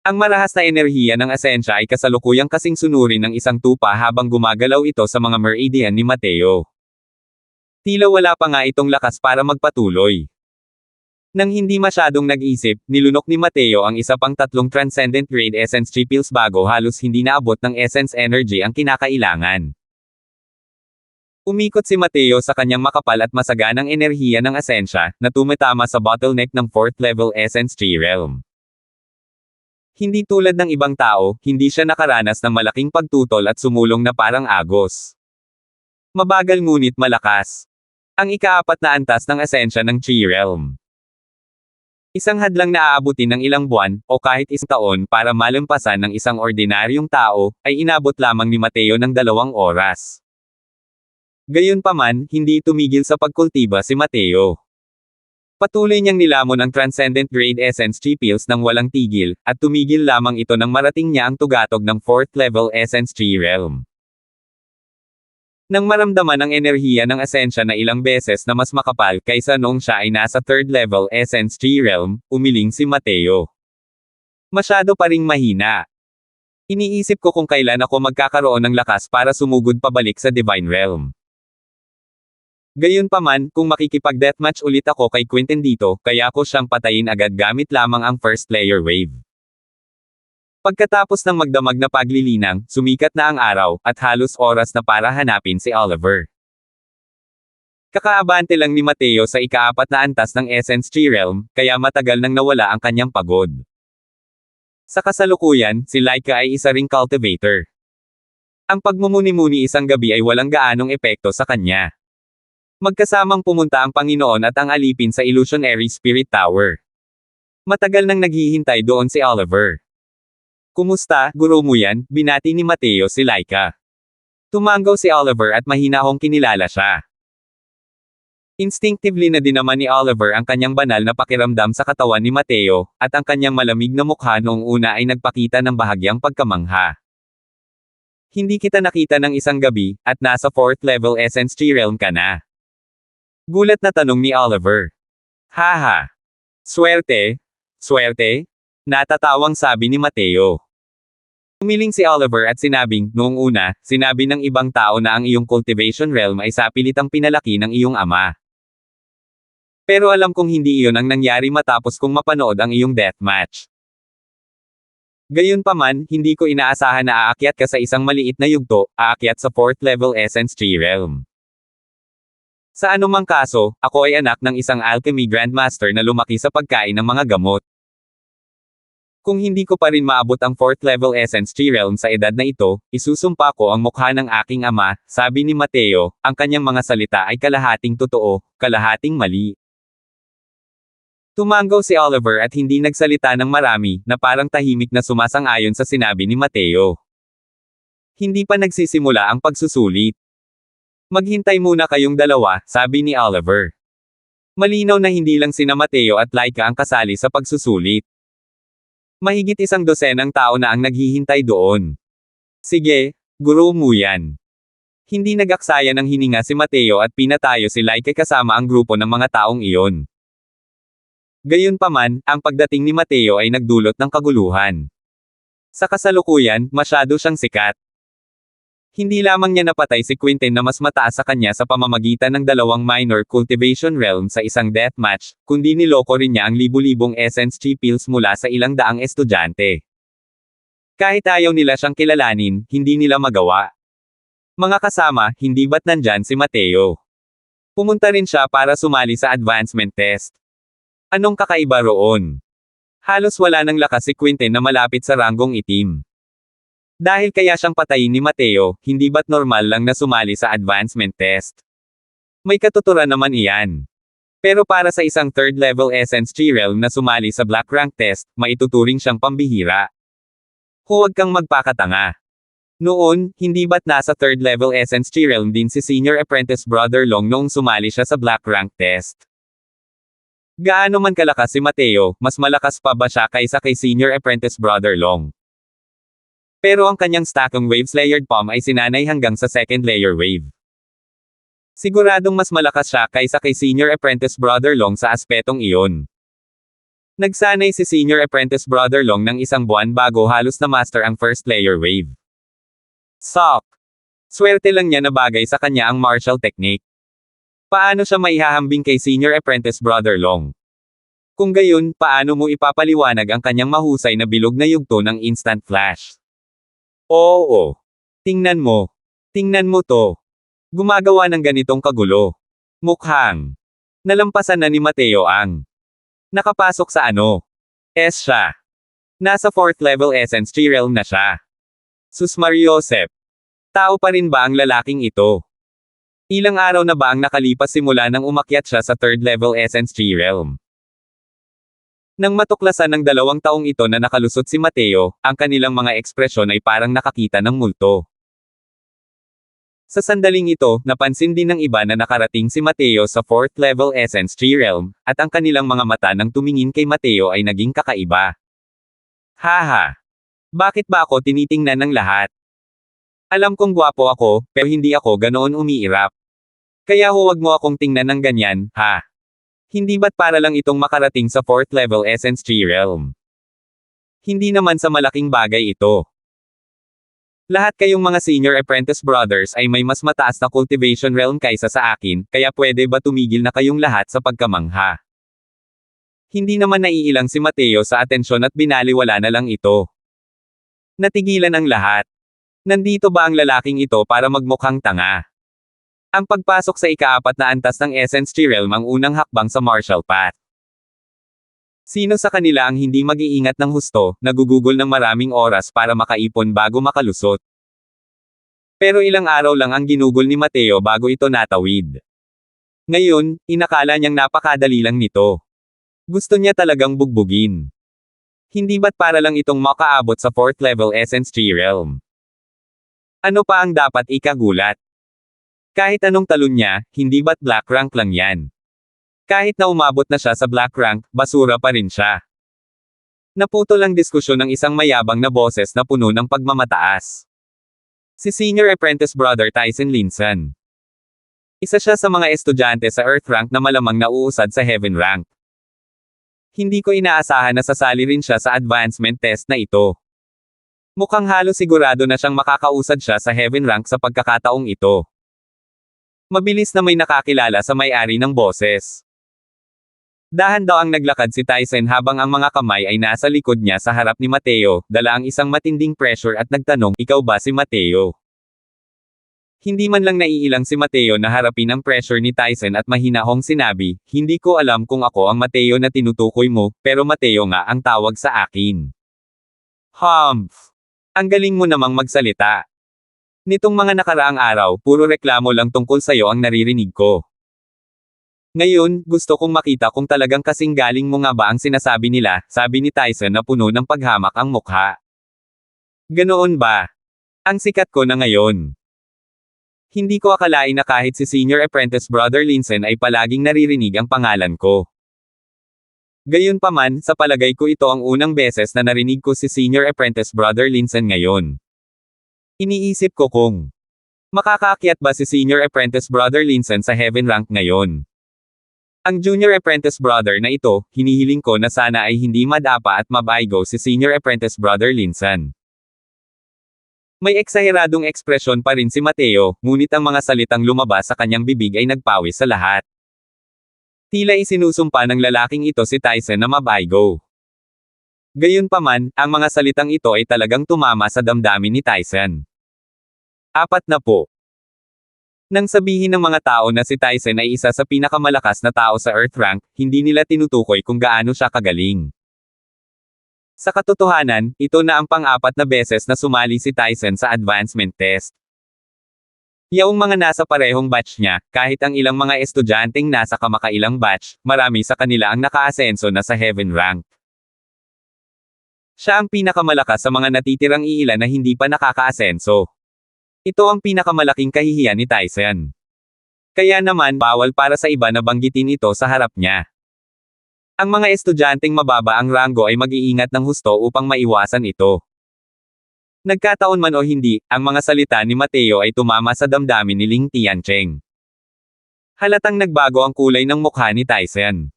Ang marahas na enerhiya ng Asensya ay kasalukuyang kasing sunurin ng isang tupa habang gumagalaw ito sa mga meridian ni Mateo. Tila wala pa nga itong lakas para magpatuloy. Nang hindi masyadong nag-isip, nilunok ni Mateo ang isa pang 3 Transcendent Grade Essence Chipils bago halos hindi naabot ng Essence Energy ang kinakailangan. Umikot si Mateo sa kanyang makapal at masaganang enerhiya ng Asensya, na tumatama sa bottleneck ng 4th level Essence Tree Realm. Hindi tulad ng ibang tao, hindi siya nakaranas ng malaking pagtutol at sumulong na parang agos. Mabagal ngunit malakas. Ang ika-4 na antas ng Asensya ng Tree Realm. Isang hadlang na aabutin ng ilang buwan, o kahit isang taon para malampasan ng isang ordinaryong tao, ay inabot lamang ni Mateo ng 2 oras. Gayunpaman, hindi tumigil sa pagkultiba si Mateo. Patuloy niyang nilamon ang Transcendent Grade Essence Chipils nang walang tigil, at tumigil lamang ito nang marating niya ang tugatog ng 4th level Essence Tree Realm. Nang maramdaman ang enerhiya ng Asensya na ilang beses na mas makapal kaysa noong siya ay nasa 3rd level Essence Tree Realm, umiling si Mateo. Masyado pa ring mahina. Iniisip ko kung kailan ako magkakaroon ng lakas para sumugod pabalik sa Divine Realm. Gayunpaman, kung makikipag-deathmatch ulit ako kay Quinten dito, kaya ko siyang patayin agad gamit lamang ang first layer wave. Pagkatapos ng magdamag na paglilinang, sumikat na ang araw, at halos oras na para hanapin si Oliver. Kakaabante lang ni Mateo sa ika-4 na antas ng Essence Tree Realm, kaya matagal nang nawala ang kanyang pagod. Sa kasalukuyan, si Laika ay isa ring cultivator. Ang pagmumuni-muni isang gabi ay walang gaanong epekto sa kanya. Magkasamang pumunta ang Panginoon at ang alipin sa Illusionary Spirit Tower. Matagal nang naghihintay doon si Oliver. "Kumusta, guro mo yan?" binati ni Mateo si Laika. Tumanggaw si Oliver at mahinahong kinilala siya. Instinctively na din naman ni Oliver ang kanyang banal na pakiramdam sa katawan ni Mateo, at ang kanyang malamig na mukha noong una ay nagpakita ng bahagyang pagkamangha. "Hindi kita nakita ng isang gabi, at nasa 4th level Essence Tree Realm ka na." Gulat na tanong ni Oliver. "Haha. Swerte? Swerte?" Natatawang sabi ni Mateo. Umiling si Oliver at sinabing, "Noong una, sinabi ng ibang tao na ang iyong cultivation realm ay sapilitang pinalaki ng iyong ama. Pero alam kong hindi iyon ang nangyari matapos kong mapanood ang iyong deathmatch. Gayunpaman, hindi ko inaasahan na aakyat ka sa isang maliit na yugto, aakyat sa 4th level Essence Tree Realm. Sa anumang kaso, ako ay anak ng isang alchemy grandmaster na lumaki sa pagkain ng mga gamot. Kung hindi ko pa rin maabot ang 4th level Essence Tree Realm sa edad na ito, isusumpa ko ang mukha ng aking ama," sabi ni Mateo, ang kanyang mga salita ay kalahating totoo, kalahating mali. Tumanggaw si Oliver at hindi nagsalita ng marami, na parang tahimik na sumasang-ayon sa sinabi ni Mateo. Hindi pa nagsisimula ang pagsusulit. "Maghintay muna kayong dalawa," sabi ni Oliver. Malinaw na hindi lang sina Mateo at Laika ang kasali sa pagsusulit. Mahigit 100 tao na ang naghihintay doon. "Sige, guro mo yan." Hindi nag-aksaya ng hininga si Mateo at pinatayo si Laika kasama ang grupo ng mga taong iyon. Gayunpaman, ang pagdating ni Mateo ay nagdulot ng kaguluhan. Sa kasalukuyan, masyado siyang sikat. Hindi lamang niya napatay si Quinten na mas mataas sa kanya sa pamamagitan ng 2 minor cultivation realm sa isang deathmatch, kundi niloko rin niya ang libu-libong Essence Chipils mula sa ilang daang estudyante. Kahit ayaw nila siyang kilalanin, hindi nila magawa. Mga kasama, hindi ba't nandyan si Mateo? Pumunta rin siya para sumali sa advancement test. Anong kakaiba roon? Halos wala ng lakas si Quinten na malapit sa ranggong itim. Dahil kaya siyang patayin ni Mateo, hindi ba't normal lang na sumali sa advancement test? May katuturan naman iyan. Pero para sa isang 3rd level Essence Tree Realm na sumali sa Black Rank test, maituturing siyang pambihira. Huwag kang magpakatanga. Noon, hindi ba't nasa 3rd level Essence Tree Realm din si Senior Apprentice Brother Long noong sumali siya sa Black Rank test? Gaano man kalakas si Mateo, mas malakas pa ba siya kaysa kay Senior Apprentice Brother Long? Pero ang kanyang Stacking Waves Layered Palm ay sinanay hanggang sa 2nd layer wave. Siguradong mas malakas siya kaysa kay Senior Apprentice Brother Long sa aspetong iyon. Nagsanay si Senior Apprentice Brother Long ng isang buwan bago halos na master ang first layer wave. Sok! Swerte lang niya na bagay sa kanya ang martial technique. Paano siya maihahambing kay Senior Apprentice Brother Long? Kung gayon, paano mo ipapaliwanag ang kanyang mahusay na bilog na yugto ng instant flash? Oo. Tingnan mo. Tingnan mo to. Gumagawa ng ganitong kagulo. Mukhang nalampasan na ni Mateo ang nakapasok sa siya. Nasa 4th level Essence Chi Realm na siya. Sus Mariosep. Tao pa rin ba ang lalaking ito? Ilang araw na ba ang nakalipas simula nang umakyat siya sa 3rd level Essence Chi Realm? Nang matuklasan ng 2 taong ito na nakalusot si Mateo, ang kanilang mga ekspresyon ay parang nakakita ng multo. Sa sandaling ito, napansin din ng iba na nakarating si Mateo sa 4th level Essence Chi Realm, at ang kanilang mga mata nang tumingin kay Mateo ay naging kakaiba. Haha! Bakit ba ako tinitingnan ng lahat? Alam kong gwapo ako, pero hindi ako ganoon umiirap. Kaya huwag mo akong tingnan ng ganyan, ha? Hindi ba't para lang itong makarating sa 4th level Essence Chi Realm? Hindi naman sa malaking bagay ito. Lahat kayong mga Senior Apprentice Brothers ay may mas mataas na cultivation realm kaysa sa akin, kaya pwede ba tumigil na kayong lahat sa pagkamangha? Hindi naman naiilang si Mateo sa atensyon at binaliwala na lang ito. Natigilan ang lahat. Nandito ba ang lalaking ito para magmukhang tanga? Ang pagpasok sa ika-4 na antas ng Essence Chi Realm ang unang hakbang sa martial path. Sino sa kanila ang hindi mag-iingat ng husto, nagugugol ng maraming oras para makaipon bago makalusot? Pero ilang araw lang ang ginugol ni Mateo bago ito natawid. Ngayon, inakala niyang napakadali lang nito. Gusto niya talagang bugbugin. Hindi ba't para lang itong makaabot sa 4th level Essence Chi Realm? Ano pa ang dapat ikagulat? Kahit anong talon niya, hindi ba't black rank lang yan? Kahit na umabot na siya sa black rank, basura pa rin siya. Naputol ang diskusyon ng isang mayabang na boses na puno ng pagmamataas. Si Senior Apprentice Brother Tyson Linson. Isa siya sa mga estudyante sa Earth rank na malamang nauusad sa Heaven rank. Hindi ko inaasahan na sasali rin siya sa advancement test na ito. Mukhang halos sigurado na siyang makakausad siya sa Heaven rank sa pagkakataong ito. Mabilis na may nakakilala sa may-ari ng boses. Dahan daw ang naglakad si Tyson habang ang mga kamay ay nasa likod niya sa harap ni Mateo, dala ang isang matinding pressure at nagtanong, ikaw ba si Mateo? Hindi man lang naiilang si Mateo na harapin ang pressure ni Tyson at mahinahong sinabi, hindi ko alam kung ako ang Mateo na tinutukoy mo, pero Mateo nga ang tawag sa akin. Humph! Ang galing mo namang magsalita. Nitong mga nakaraang araw, puro reklamo lang tungkol sa'yo ang naririnig ko. Ngayon, gusto kong makita kung talagang kasing galing mo nga ba ang sinasabi nila, sabi ni Tyson na puno ng paghamak ang mukha. Ganoon ba? Ang sikat ko na ngayon. Hindi ko akalain na kahit si Senior Apprentice Brother Linson ay palaging naririnig ang pangalan ko. Gayunpaman, sa palagay ko ito ang unang beses na narinig ko si Senior Apprentice Brother Linson ngayon. Iniisip ko kung makakaakyat ba si Senior Apprentice Brother Linson sa Heaven rank ngayon. Ang Junior Apprentice Brother na ito, hinihiling ko na sana ay hindi madapa at mabaigo si Senior Apprentice Brother Linson. May eksaheradong ekspresyon pa rin si Mateo, ngunit ang mga salitang lumabas sa kanyang bibig ay nagpawis sa lahat. Tila isinusumpa ng lalaking ito si Tyson na mabaigo. Gayunpaman, ang mga salitang ito ay talagang tumama sa damdamin ni Tyson. 40. Nang sabihin ng mga tao na si Tyson ay isa sa pinakamalakas na tao sa Earth rank, hindi nila tinutukoy kung gaano siya kagaling. Sa katotohanan, ito na ang pang-4 na beses na sumali si Tyson sa advancement test. Yaong mga nasa parehong batch niya, kahit ang ilang mga estudyanteng nasa kamakailang batch, marami sa kanila ang nakaasenso na sa Heaven rank. Siya ang pinakamalakas sa mga natitirang iilan na hindi pa nakakaasenso. Ito ang pinakamalaking kahihiyan ni Tyson. Kaya naman, bawal para sa iba na banggitin ito sa harap niya. Ang mga estudyanteng mababa ang ranggo ay mag-iingat ng husto upang maiwasan ito. Nagkataon man o hindi, ang mga salita ni Mateo ay tumama sa damdamin ni Ling Tiancheng. Halatang nagbago ang kulay ng mukha ni Tyson.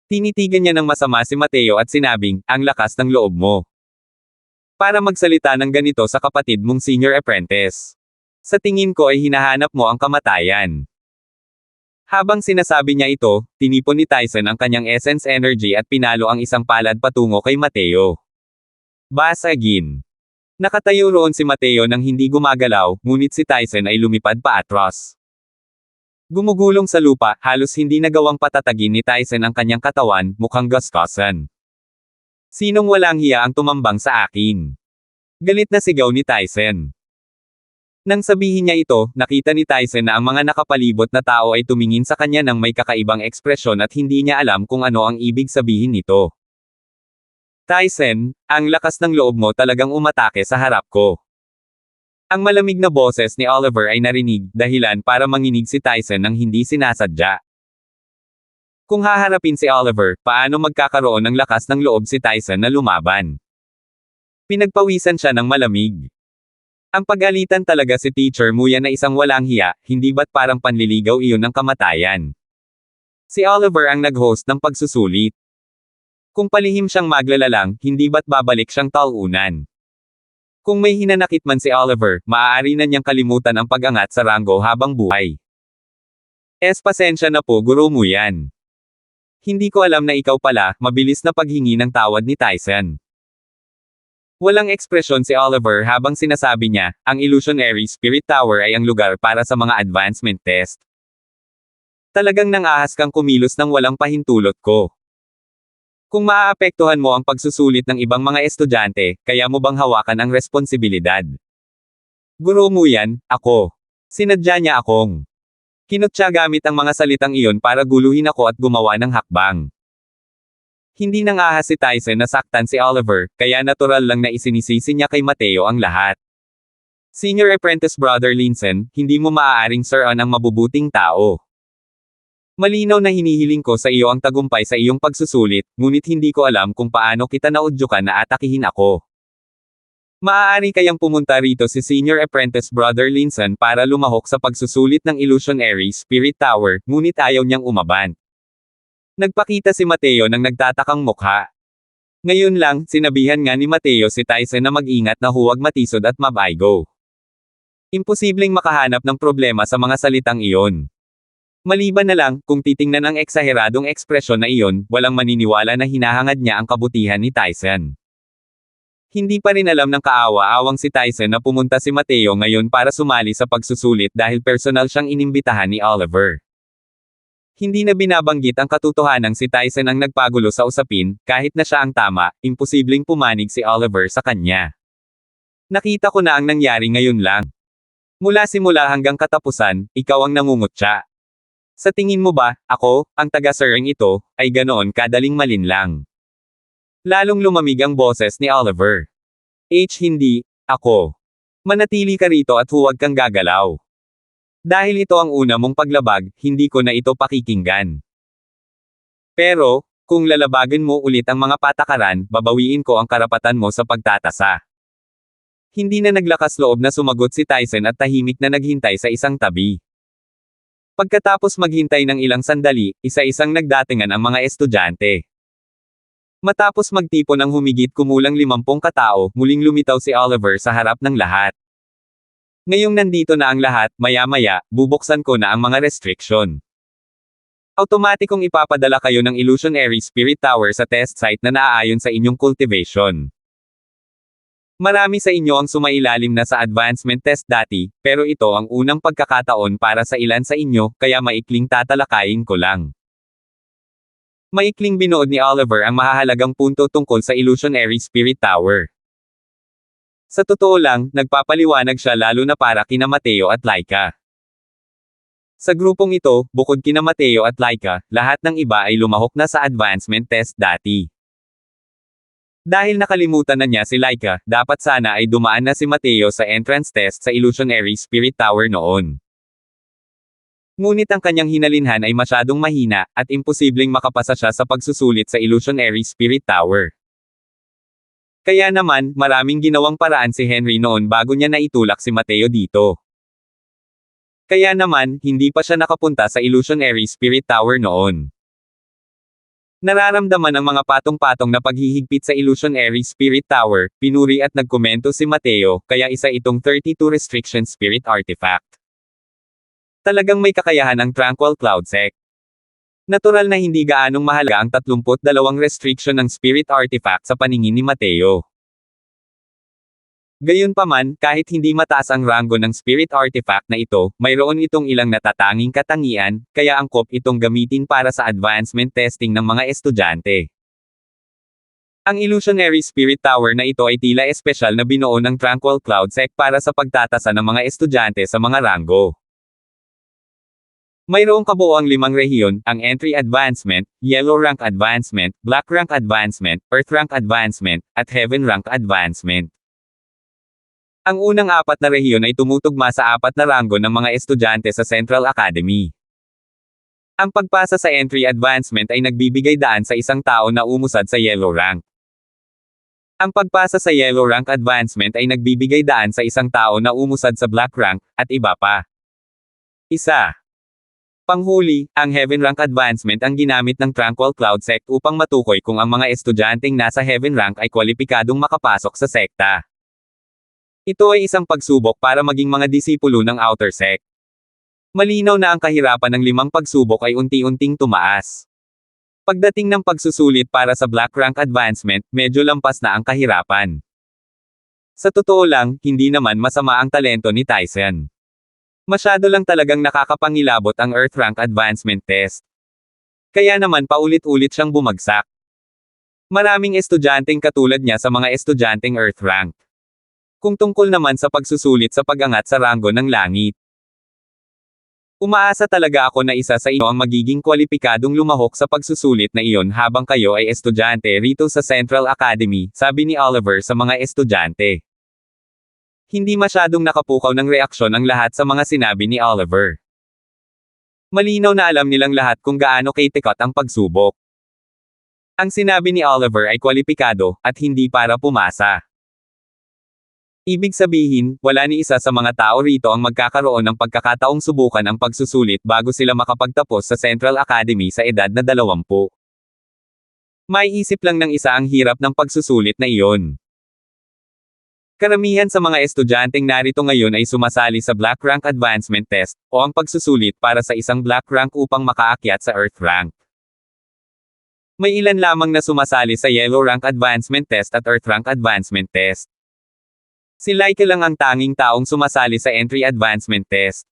Tinitigan niya ng masama si Mateo at sinabing, ang lakas ng loob mo. Para magsalita ng ganito sa kapatid mong senior apprentice. Sa tingin ko ay hinahanap mo ang kamatayan. Habang sinasabi niya ito, tinipon ni Tyson ang kanyang essence energy at pinalo ang isang palad patungo kay Mateo. Basagin. Nakatayo roon si Mateo nang hindi gumagalaw, ngunit si Tyson ay lumipad paatras. Gumugulong sa lupa, halos hindi nagawang patatagin ni Tyson ang kanyang katawan, mukhang gaskasan. Sinong walang hiya ang tumambang sa akin? Galit na sigaw ni Tyson. Nang sabihin niya ito, nakita ni Tyson na ang mga nakapalibot na tao ay tumingin sa kanya ng may kakaibang ekspresyon at hindi niya alam kung ano ang ibig sabihin nito. Tyson, ang lakas ng loob mo talagang umatake sa harap ko. Ang malamig na boses ni Oliver ay narinig, dahilan para manginig si Tyson nang hindi sinasadya. Kung haharapin si Oliver, paano magkakaroon ng lakas ng loob si Tyson na lumaban? Pinagpawisan siya ng malamig. Ang pagalitan talaga si Teacher Muya na isang walang hiya, hindi ba't parang panliligaw iyon ng kamatayan? Si Oliver ang nag-host ng pagsusulit. Kung palihim siyang maglalalang, hindi ba't babalik siyang talunan? Kung may hinanakit man si Oliver, maaari na niyang kalimutan ang pag-angat sa ranggo habang buhay. Pasensya na po guro mo yan. Hindi ko alam na ikaw pala, mabilis na paghingi ng tawad ni Tyson. Walang ekspresyon si Oliver habang sinasabi niya, ang Illusionary Spirit Tower ay ang lugar para sa mga advancement test. Talagang nang-ahas kang kumilos ng walang pahintulot ko. Kung maaapektuhan mo ang pagsusulit ng ibang mga estudyante, kaya mo bang hawakan ang responsibilidad? Guro mo yan, ako. Sinadya niya akong. Kinutya gamit ang mga salitang iyon para guluhin ako at gumawa ng hakbang. Hindi nang-ahas si Tyson na saktan si Oliver, kaya natural lang na isinisisi niya kay Mateo ang lahat. Senior Apprentice Brother Linson, hindi mo maaaring siraan ang mabubuting tao. Malinaw na hinihiling ko sa iyo ang tagumpay sa iyong pagsusulit, ngunit hindi ko alam kung paano kita naudyukan na atakihin ako. Maaari kayang pumunta rito si Senior Apprentice Brother Linson para lumahok sa pagsusulit ng Illusionary Spirit Tower, ngunit ayaw niyang umabant. Nagpakita si Mateo ng nagtatakang mukha. Ngayon lang, sinabihan nga ni Mateo si Tyson na mag-ingat na huwag matisod at mabaygo. Imposibleng makahanap ng problema sa mga salitang iyon. Maliban na lang, kung titingnan ang eksaheradong ekspresyon na iyon, walang maniniwala na hinahangad niya ang kabutihan ni Tyson. Hindi pa rin alam ng kaawa-awang si Tyson na pumunta si Mateo ngayon para sumali sa pagsusulit dahil personal siyang inimbitahan ni Oliver. Hindi na binabanggit ang katotohanang si Tyson ang nagpagulo sa usapin, kahit na siya ang tama, imposibleng pumanig si Oliver sa kanya. Nakita ko na ang nangyari ngayon lang. Mula simula hanggang katapusan, ikaw ang nangungutya. Sa tingin mo ba, ako, ang taga-siring ito, ay ganoon kadaling malinlang? Lalong lumamig ang boses ni Oliver. Hindi, ako. Manatili ka rito at huwag kang gagalaw. Dahil ito ang una mong paglabag, hindi ko na ito pakikinggan. Pero, kung lalabagan mo ulit ang mga patakaran, babawiin ko ang karapatan mo sa pagtatasa. Hindi na naglakas loob na sumagot si Tyson at tahimik na naghintay sa isang tabi. Pagkatapos maghintay ng ilang sandali, isa-isang nagdatingan ang mga estudyante. Matapos magtipon ng humigit kumulang 50 katao, muling lumitaw si Oliver sa harap ng lahat. Ngayong nandito na ang lahat, maya-maya, bubuksan ko na ang mga restriction. Automatikong ipapadala kayo ng Illusionary Spirit Tower sa test site na naaayon sa inyong cultivation. Marami sa inyo ang sumailalim na sa advancement test dati, pero ito ang unang pagkakataon para sa ilan sa inyo, kaya maikling tatalakayin ko lang. Maikling binuod ni Oliver ang mahahalagang punto tungkol sa Illusionary Spirit Tower. Sa totoo lang, nagpapaliwanag siya lalo na para kina Mateo at Laika. Sa grupong ito, bukod kina Mateo at Laika, lahat ng iba ay lumahok na sa advancement test dati. Dahil nakalimutan na niya si Laika, dapat sana ay dumaan na si Mateo sa entrance test sa Illusionary Spirit Tower noon. Ngunit ang kanyang hinalinhan ay masyadong mahina, at imposibleng makapasa siya sa pagsusulit sa Illusionary Spirit Tower. Kaya naman, maraming ginawang paraan si Henry noon bago niya naitulak si Mateo dito. Kaya naman, hindi pa siya nakapunta sa Illusionary Spirit Tower noon. Nararamdaman ang mga patong-patong na paghihigpit sa Illusionary Spirit Tower, pinuri at nagkomento si Mateo, kaya isa itong 32 Restriction Spirit Artifact. Talagang may kakayahan ang Tranquil Cloud Sect. Natural na hindi gaanong mahalaga ang 32 restriction ng Spirit Artifact sa paningin ni Mateo. Gayunpaman, kahit hindi mataas ang ranggo ng Spirit Artifact na ito, mayroon itong ilang natatanging katangian, kaya angkop itong gamitin para sa advancement testing ng mga estudyante. Ang Illusionary Spirit Tower na ito ay tila espesyal na binuo ng Tranquil Cloud Sect para sa pagtatasa ng mga estudyante sa mga ranggo. Mayroong kabuoang 5 rehiyon, ang Entry Advancement, Yellow Rank Advancement, Black Rank Advancement, Earth Rank Advancement, at Heaven Rank Advancement. Ang unang 4 na rehiyon ay tumutugma sa 4 na ranggo ng mga estudyante sa Central Academy. Ang pagpasa sa Entry Advancement ay nagbibigay daan sa isang tao na umusad sa Yellow Rank. Ang pagpasa sa Yellow Rank Advancement ay nagbibigay daan sa isang tao na umusad sa Black Rank, at iba pa. Panghuli, ang Heaven Rank Advancement ang ginamit ng Tranquil Cloud Sect upang matukoy kung ang mga estudyanteng nasa Heaven Rank ay kwalipikadong makapasok sa sekta. Ito ay isang pagsubok para maging mga disipulo ng Outer Sect. Malinaw na ang kahirapan ng 5 pagsubok ay unti-unting tumaas. Pagdating ng pagsusulit para sa Black Rank Advancement, medyo lampas na ang kahirapan. Sa totoo lang, hindi naman masama ang talento ni Tyson. Masyado lang talagang nakakapangilabot ang Earth Rank Advancement Test. Kaya naman paulit-ulit siyang bumagsak. Maraming estudyanteng katulad niya sa mga estudyanteng Earth Rank. Kung tungkol naman sa pagsusulit sa pag-angat sa ranggo ng langit. Umaasa talaga ako na isa sa inyo ang magiging kwalipikadong lumahok sa pagsusulit na iyon habang kayo ay estudyante rito sa Central Academy, sabi ni Oliver sa mga estudyante. Hindi masyadong nakapukaw ng reaksyon ang lahat sa mga sinabi ni Oliver. Malinaw na alam nilang lahat kung gaano kaitikot ang pagsubok. Ang sinabi ni Oliver ay kwalipikado, at hindi para pumasa. Ibig sabihin, wala ni isa sa mga tao rito ang magkakaroon ng pagkakataong subukan ang pagsusulit bago sila makapagtapos sa Central Academy sa edad na 20. Maiisip lang ng isa ang hirap ng pagsusulit na iyon. Karamihan sa mga estudyanteng narito ngayon ay sumasali sa Black Rank Advancement Test, o ang pagsusulit para sa isang Black Rank upang makaakyat sa Earth Rank. May ilan lamang na sumasali sa Yellow Rank Advancement Test at Earth Rank Advancement Test. Si Laika lang ang tanging taong sumasali sa Entry Advancement Test.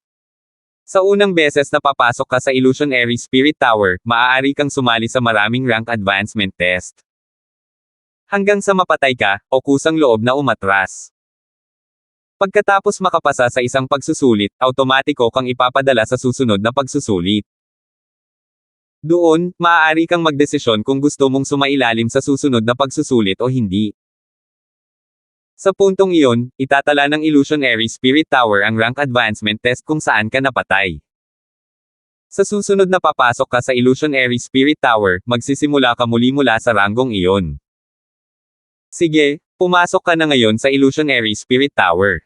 Sa unang beses na papasok ka sa Illusionary Spirit Tower, maaari kang sumali sa maraming rank advancement test. Hanggang sa mapatay ka, o kusang loob na umatras. Pagkatapos makapasa sa isang pagsusulit, automatiko kang ipapadala sa susunod na pagsusulit. Doon, maaari kang magdesisyon kung gusto mong sumailalim sa susunod na pagsusulit o hindi. Sa puntong iyon, itatala ng Illusionary Spirit Tower ang rank advancement test kung saan ka napatay. Sa susunod na papasok ka sa Illusionary Spirit Tower, magsisimula ka muli mula sa ranggong iyon. Sige, pumasok ka na ngayon sa Illusionary Spirit Tower.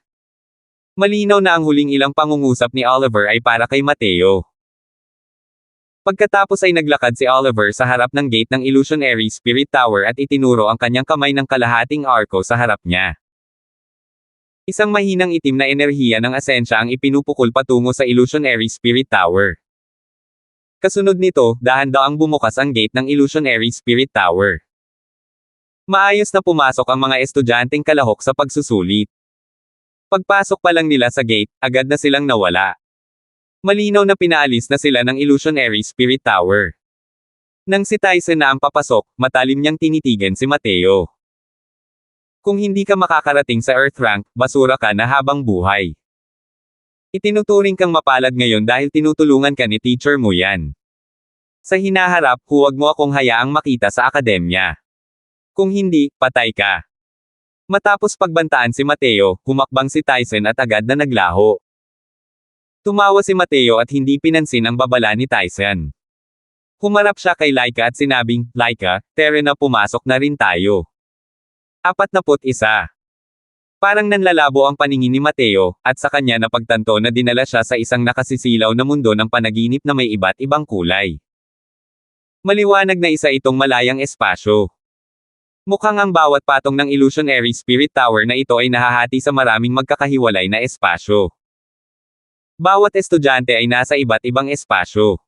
Malinaw na ang huling ilang pangungusap ni Oliver ay para kay Mateo. Pagkatapos ay naglakad si Oliver sa harap ng gate ng Illusionary Spirit Tower at itinuro ang kanyang kamay ng kalahating arko sa harap niya. Isang mahinang itim na enerhiya ng asensya ang ipinupukol patungo sa Illusionary Spirit Tower. Kasunod nito, dahan-daang bumukas ang gate ng Illusionary Spirit Tower. Maayos na pumasok ang mga estudyanteng kalahok sa pagsusulit. Pagpasok pa lang nila sa gate, agad na silang nawala. Malinaw na pinaalis na sila ng Illusionary Spirit Tower. Nang si Tyson na ang papasok, matalim niyang tinitigan si Mateo. Kung hindi ka makakarating sa Earth Rank, basura ka na habang buhay. Itinuturing kang mapalad ngayon dahil tinutulungan ka ni teacher mo yan. Sa hinaharap, huwag mo akong hayaang makita sa akademya. Kung hindi, patay ka. Matapos pagbantaan si Mateo, humakbang si Tyson at agad na naglaho. Tumawa si Mateo at hindi pinansin ang babala ni Tyson. Humarap siya kay Laika at sinabing, "Laika, tere na pumasok na rin tayo." 41. Parang nanlalabo ang paningin ni Mateo, at sa kanya napagtanto na dinala siya sa isang nakasisilaw na mundo ng panaginip na may iba't ibang kulay. Maliwanag na isa itong malayang espasyo. Mukhang ang bawat patong ng illusionary spirit tower na ito ay nahahati sa maraming magkakahiwalay na espasyo. Bawat estudyante ay nasa iba't ibang espasyo.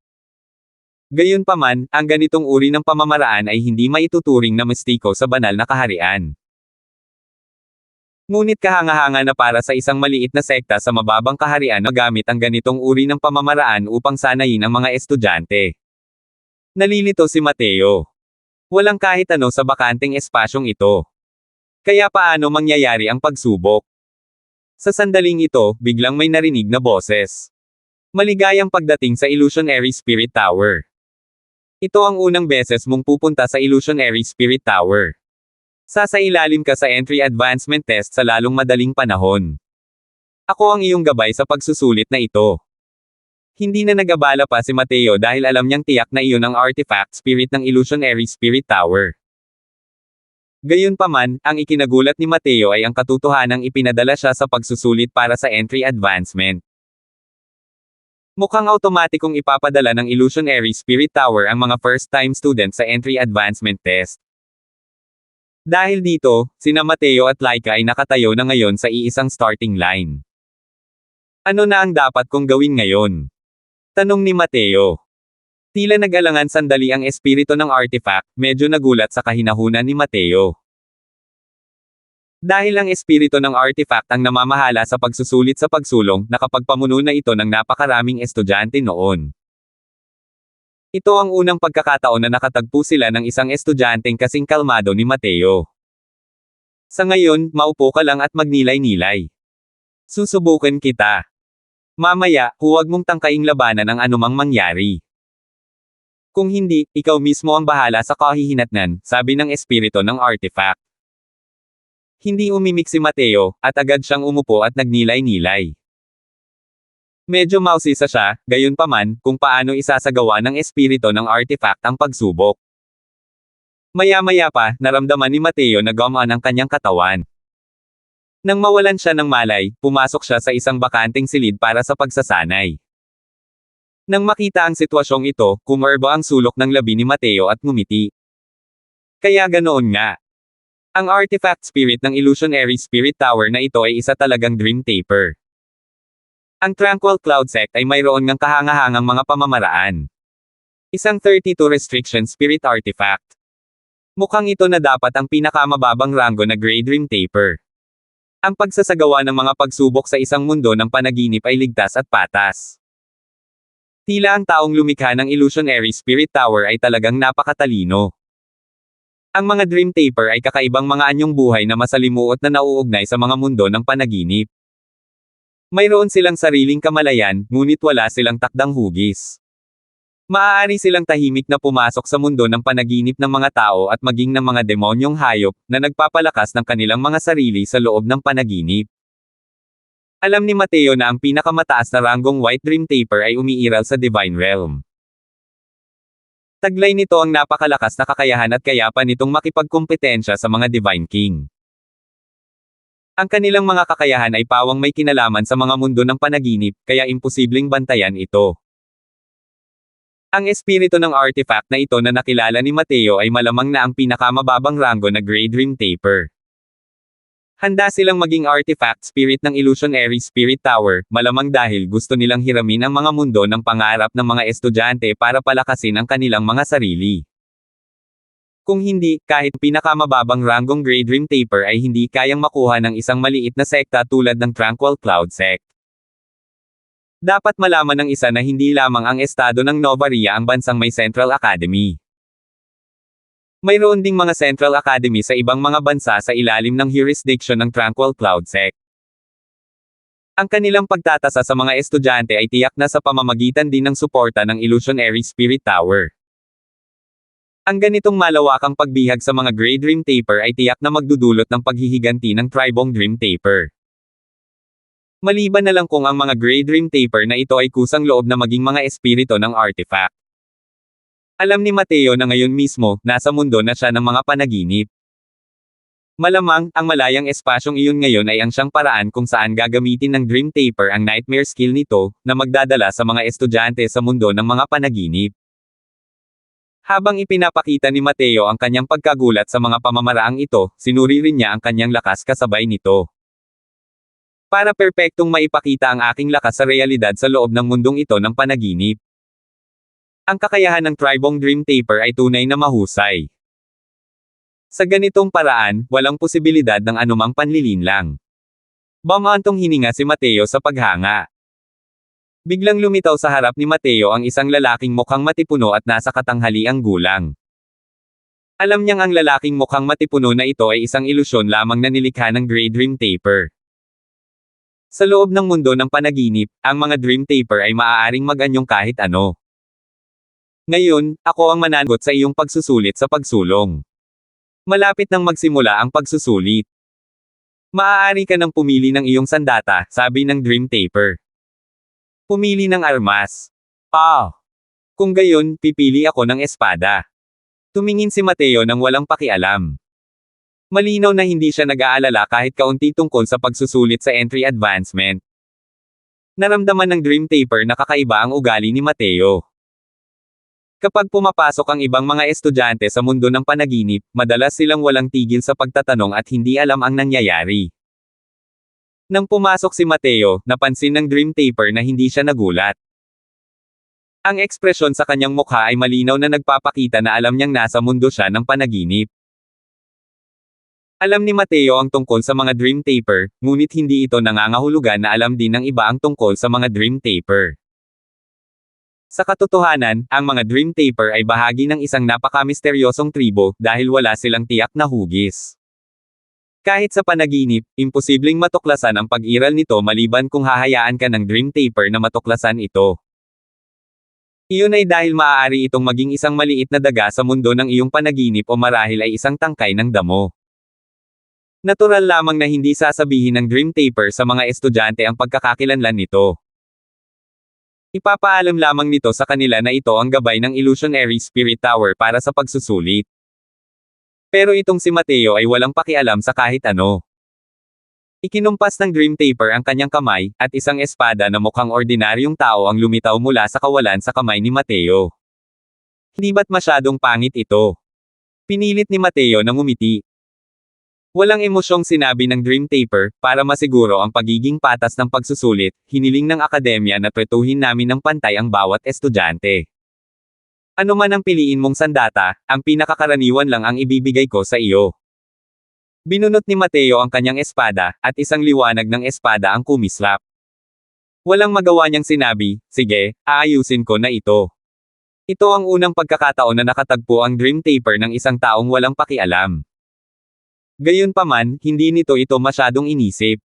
Gayunpaman, ang ganitong uri ng pamamaraan ay hindi maituturing na mistiko sa banal na kaharian. Ngunit kahanga-hanga na para sa isang maliit na sekta sa mababang kaharian magamit ang ganitong uri ng pamamaraan upang sanayin ang mga estudyante. Nalilito si Mateo. Walang kahit ano sa bakanteng espasyong ito. Kaya paano mangyayari ang pagsubok? Sa sandaling ito, biglang may narinig na boses. Maligayang pagdating sa Illusionary Spirit Tower. Ito ang unang beses mong pupunta sa Illusionary Spirit Tower. Sasailalim ka sa entry advancement test sa lalong madaling panahon. Ako ang iyong gabay sa pagsusulit na ito. Hindi na nag-abala pa si Mateo dahil alam niyang tiyak na iyon ang artifact spirit ng Illusionary Spirit Tower. Gayunpaman, ang ikinagulat ni Mateo ay ang katotohanang ipinadala siya sa pagsusulit para sa entry advancement. Mukhang automatikong ipapadala ng Illusionary Spirit Tower ang mga first-time students sa entry advancement test. Dahil dito, sina Mateo at Laika ay nakatayo na ngayon sa iisang starting line. Ano na ang dapat kong gawin ngayon? Tanong ni Mateo. Tila nag-alangan sandali ang espiritu ng artifact, medyo nagulat sa kahinahunan ni Mateo. Dahil ang espiritu ng artifact ang namamahala sa pagsusulit sa pagsulong, nakapagpamuno na ito ng napakaraming estudyante noon. Ito ang unang pagkakataon na nakatagpo sila ng isang estudyanteng kasing kalmado ni Mateo. Sa ngayon, maupo ka lang at magnilay-nilay. Susubukan kita. Mamaya, huwag mong tangkaing labanan ang anumang mangyari. Kung hindi, ikaw mismo ang bahala sa kahihinatnan, sabi ng espiritu ng artifact. Hindi umimik si Mateo, at agad siyang umupo at nagnilay-nilay. Medyo mausisa siya, gayunpaman, kung paano isasagawa ng espiritu ng artifact ang pagsubok. Maya-maya pa, naramdaman ni Mateo na gumaan ang kanyang katawan. Nang mawalan siya ng malay, pumasok siya sa isang bakanteng silid para sa pagsasanay. Nang makita ang sitwasyong ito, kumerbo ang sulok ng labi ni Mateo at ngumiti. Kaya ganoon nga. Ang artifact spirit ng Illusionary Spirit Tower na ito ay isa talagang dream taper. Ang Tranquil Cloud Sect ay mayroon ngang kahangahangang mga pamamaraan. Isang 32 restriction spirit artifact. Mukhang ito na dapat ang pinakamababang ranggo na Grey Dream Taper. Ang pagsasagawa ng mga pagsubok sa isang mundo ng panaginip ay ligtas at patas. Tila ang taong lumikha ng Illusionary Spirit Tower ay talagang napakatalino. Ang mga Dream Taper ay kakaibang mga anyong buhay na masalimuot na nauugnay sa mga mundo ng panaginip. Mayroon silang sariling kamalayan, ngunit wala silang takdang hugis. Maaari silang tahimik na pumasok sa mundo ng panaginip ng mga tao at maging ng mga demonyong hayop, na nagpapalakas ng kanilang mga sarili sa loob ng panaginip. Alam ni Mateo na ang pinakamataas na ranggong White Dream Taper ay umiiral sa Divine Realm. Taglay nito ang napakalakas na kakayahan at kayapan nitong makipagkompetensya sa mga Divine King. Ang kanilang mga kakayahan ay pawang may kinalaman sa mga mundo ng panaginip, kaya imposibleng bantayan ito. Ang espiritu ng artifact na ito na nakilala ni Mateo ay malamang na ang pinakamababang ranggo na Grey Dream Taper. Handa silang maging artifact spirit ng Illusionary Spirit Tower, malamang dahil gusto nilang hiramin ang mga mundo ng pangarap ng mga estudyante para palakasin ang kanilang mga sarili. Kung hindi, kahit pinakamababang ranggong Grey Dream Taper ay hindi kayang makuha ng isang maliit na sekta tulad ng Tranquil Cloud Sect. Dapat malaman ng isa na hindi lamang ang estado ng Novaria ang bansang may Central Academy. Mayroon ding mga Central Academy sa ibang mga bansa sa ilalim ng jurisdiction ng Tranquil Cloud Sect. Ang kanilang pagtatasa sa mga estudyante ay tiyak na sa pamamagitan din ng suporta ng Illusionary Spirit Tower. Ang ganitong malawakang pagbihag sa mga Grey Dream Taper ay tiyak na magdudulot ng paghihiganti ng Tribong Dream Taper. Maliban na lang kung ang mga Grey Dream Taper na ito ay kusang loob na maging mga espiritu ng artifact. Alam ni Mateo na ngayon mismo, nasa mundo na siya ng mga panaginip. Malamang, ang malayang espasyong iyon ngayon ay ang siyang paraan kung saan gagamitin ng Dream Taper ang nightmare skill nito, na magdadala sa mga estudyante sa mundo ng mga panaginip. Habang ipinapakita ni Mateo ang kanyang pagkagulat sa mga pamamaraang ito, sinuri rin niya ang kanyang lakas kasabay nito. Para perpektong maipakita ang aking lakas sa realidad sa loob ng mundong ito ng panaginip. Ang kakayahan ng Tribong Dream Taper ay tunay na mahusay. Sa ganitong paraan, walang posibilidad ng anumang panlilinlang. Bumantong hininga si Mateo sa paghanga. Biglang lumitaw sa harap ni Mateo ang isang lalaking mukhang matipuno at nasa katanghaliang gulang. Alam niyang ang lalaking mukhang matipuno na ito ay isang ilusyon lamang na nilikha ng Grey Dream Taper. Sa loob ng mundo ng panaginip, ang mga Dream Taper ay maaaring mag-anyong kahit ano. Ngayon, ako ang mananagot sa iyong pagsusulit sa pagsulong. Malapit nang magsimula ang pagsusulit. Maaari ka nang pumili ng iyong sandata, sabi ng Dream Taper. Pumili ng armas. Kung gayon, pipili ako ng espada. Tumingin si Mateo nang walang pakialam. Malinaw na hindi siya nag-aalala kahit kaunti tungkol sa pagsusulit sa entry advancement. Naramdaman ng Dream Taper na kakaiba ang ugali ni Mateo. Kapag pumapasok ang ibang mga estudyante sa mundo ng panaginip, madalas silang walang tigil sa pagtatanong at hindi alam ang nangyayari. Nang pumasok si Mateo, napansin ng Dream Taper na hindi siya nagulat. Ang ekspresyon sa kanyang mukha ay malinaw na nagpapakita na alam niyang nasa mundo siya ng panaginip. Alam ni Mateo ang tungkol sa mga Dream Taper, ngunit hindi ito nangangahulugan na alam din ng iba ang tungkol sa mga Dream Taper. Sa katotohanan, ang mga Dream Taper ay bahagi ng isang napaka-misteryosong tribo dahil wala silang tiyak na hugis. Kahit sa panaginip, imposibleng matuklasan ang pag-iral nito maliban kung hahayaan ka ng Dream Taper na matuklasan ito. Iyon ay dahil maaari itong maging isang maliit na daga sa mundo ng iyong panaginip o marahil ay isang tangkay ng damo. Natural lamang na hindi sasabihin ng Dream Taper sa mga estudyante ang pagkakakilanlan nito. Ipapaalam lamang nito sa kanila na ito ang gabay ng Illusionary Spirit Tower para sa pagsusulit. Pero itong si Mateo ay walang pakialam sa kahit ano. Ikinumpas ng Dream Taper ang kanyang kamay, at isang espada na mukhang ordinaryong tao ang lumitaw mula sa kawalan sa kamay ni Mateo. Hindi ba't masyadong pangit ito? Pinilit ni Mateo na ngumiti. Walang emosyong sinabi ng Dream Taper, para masiguro ang pagiging patas ng pagsusulit, hiniling ng akademya na tretuhin namin ng pantay ang bawat estudyante. Ano man ang piliin mong sandata, ang pinakakaraniwan lang ang ibibigay ko sa iyo. Binunot ni Mateo ang kanyang espada, at isang liwanag ng espada ang kumislap. Walang magawa niyang sinabi, sige, aayusin ko na ito. Ito ang unang pagkakataon na nakatagpo ang Dream Taper ng isang taong walang pakialam. Gayunpaman, hindi nito ito masyadong inisip.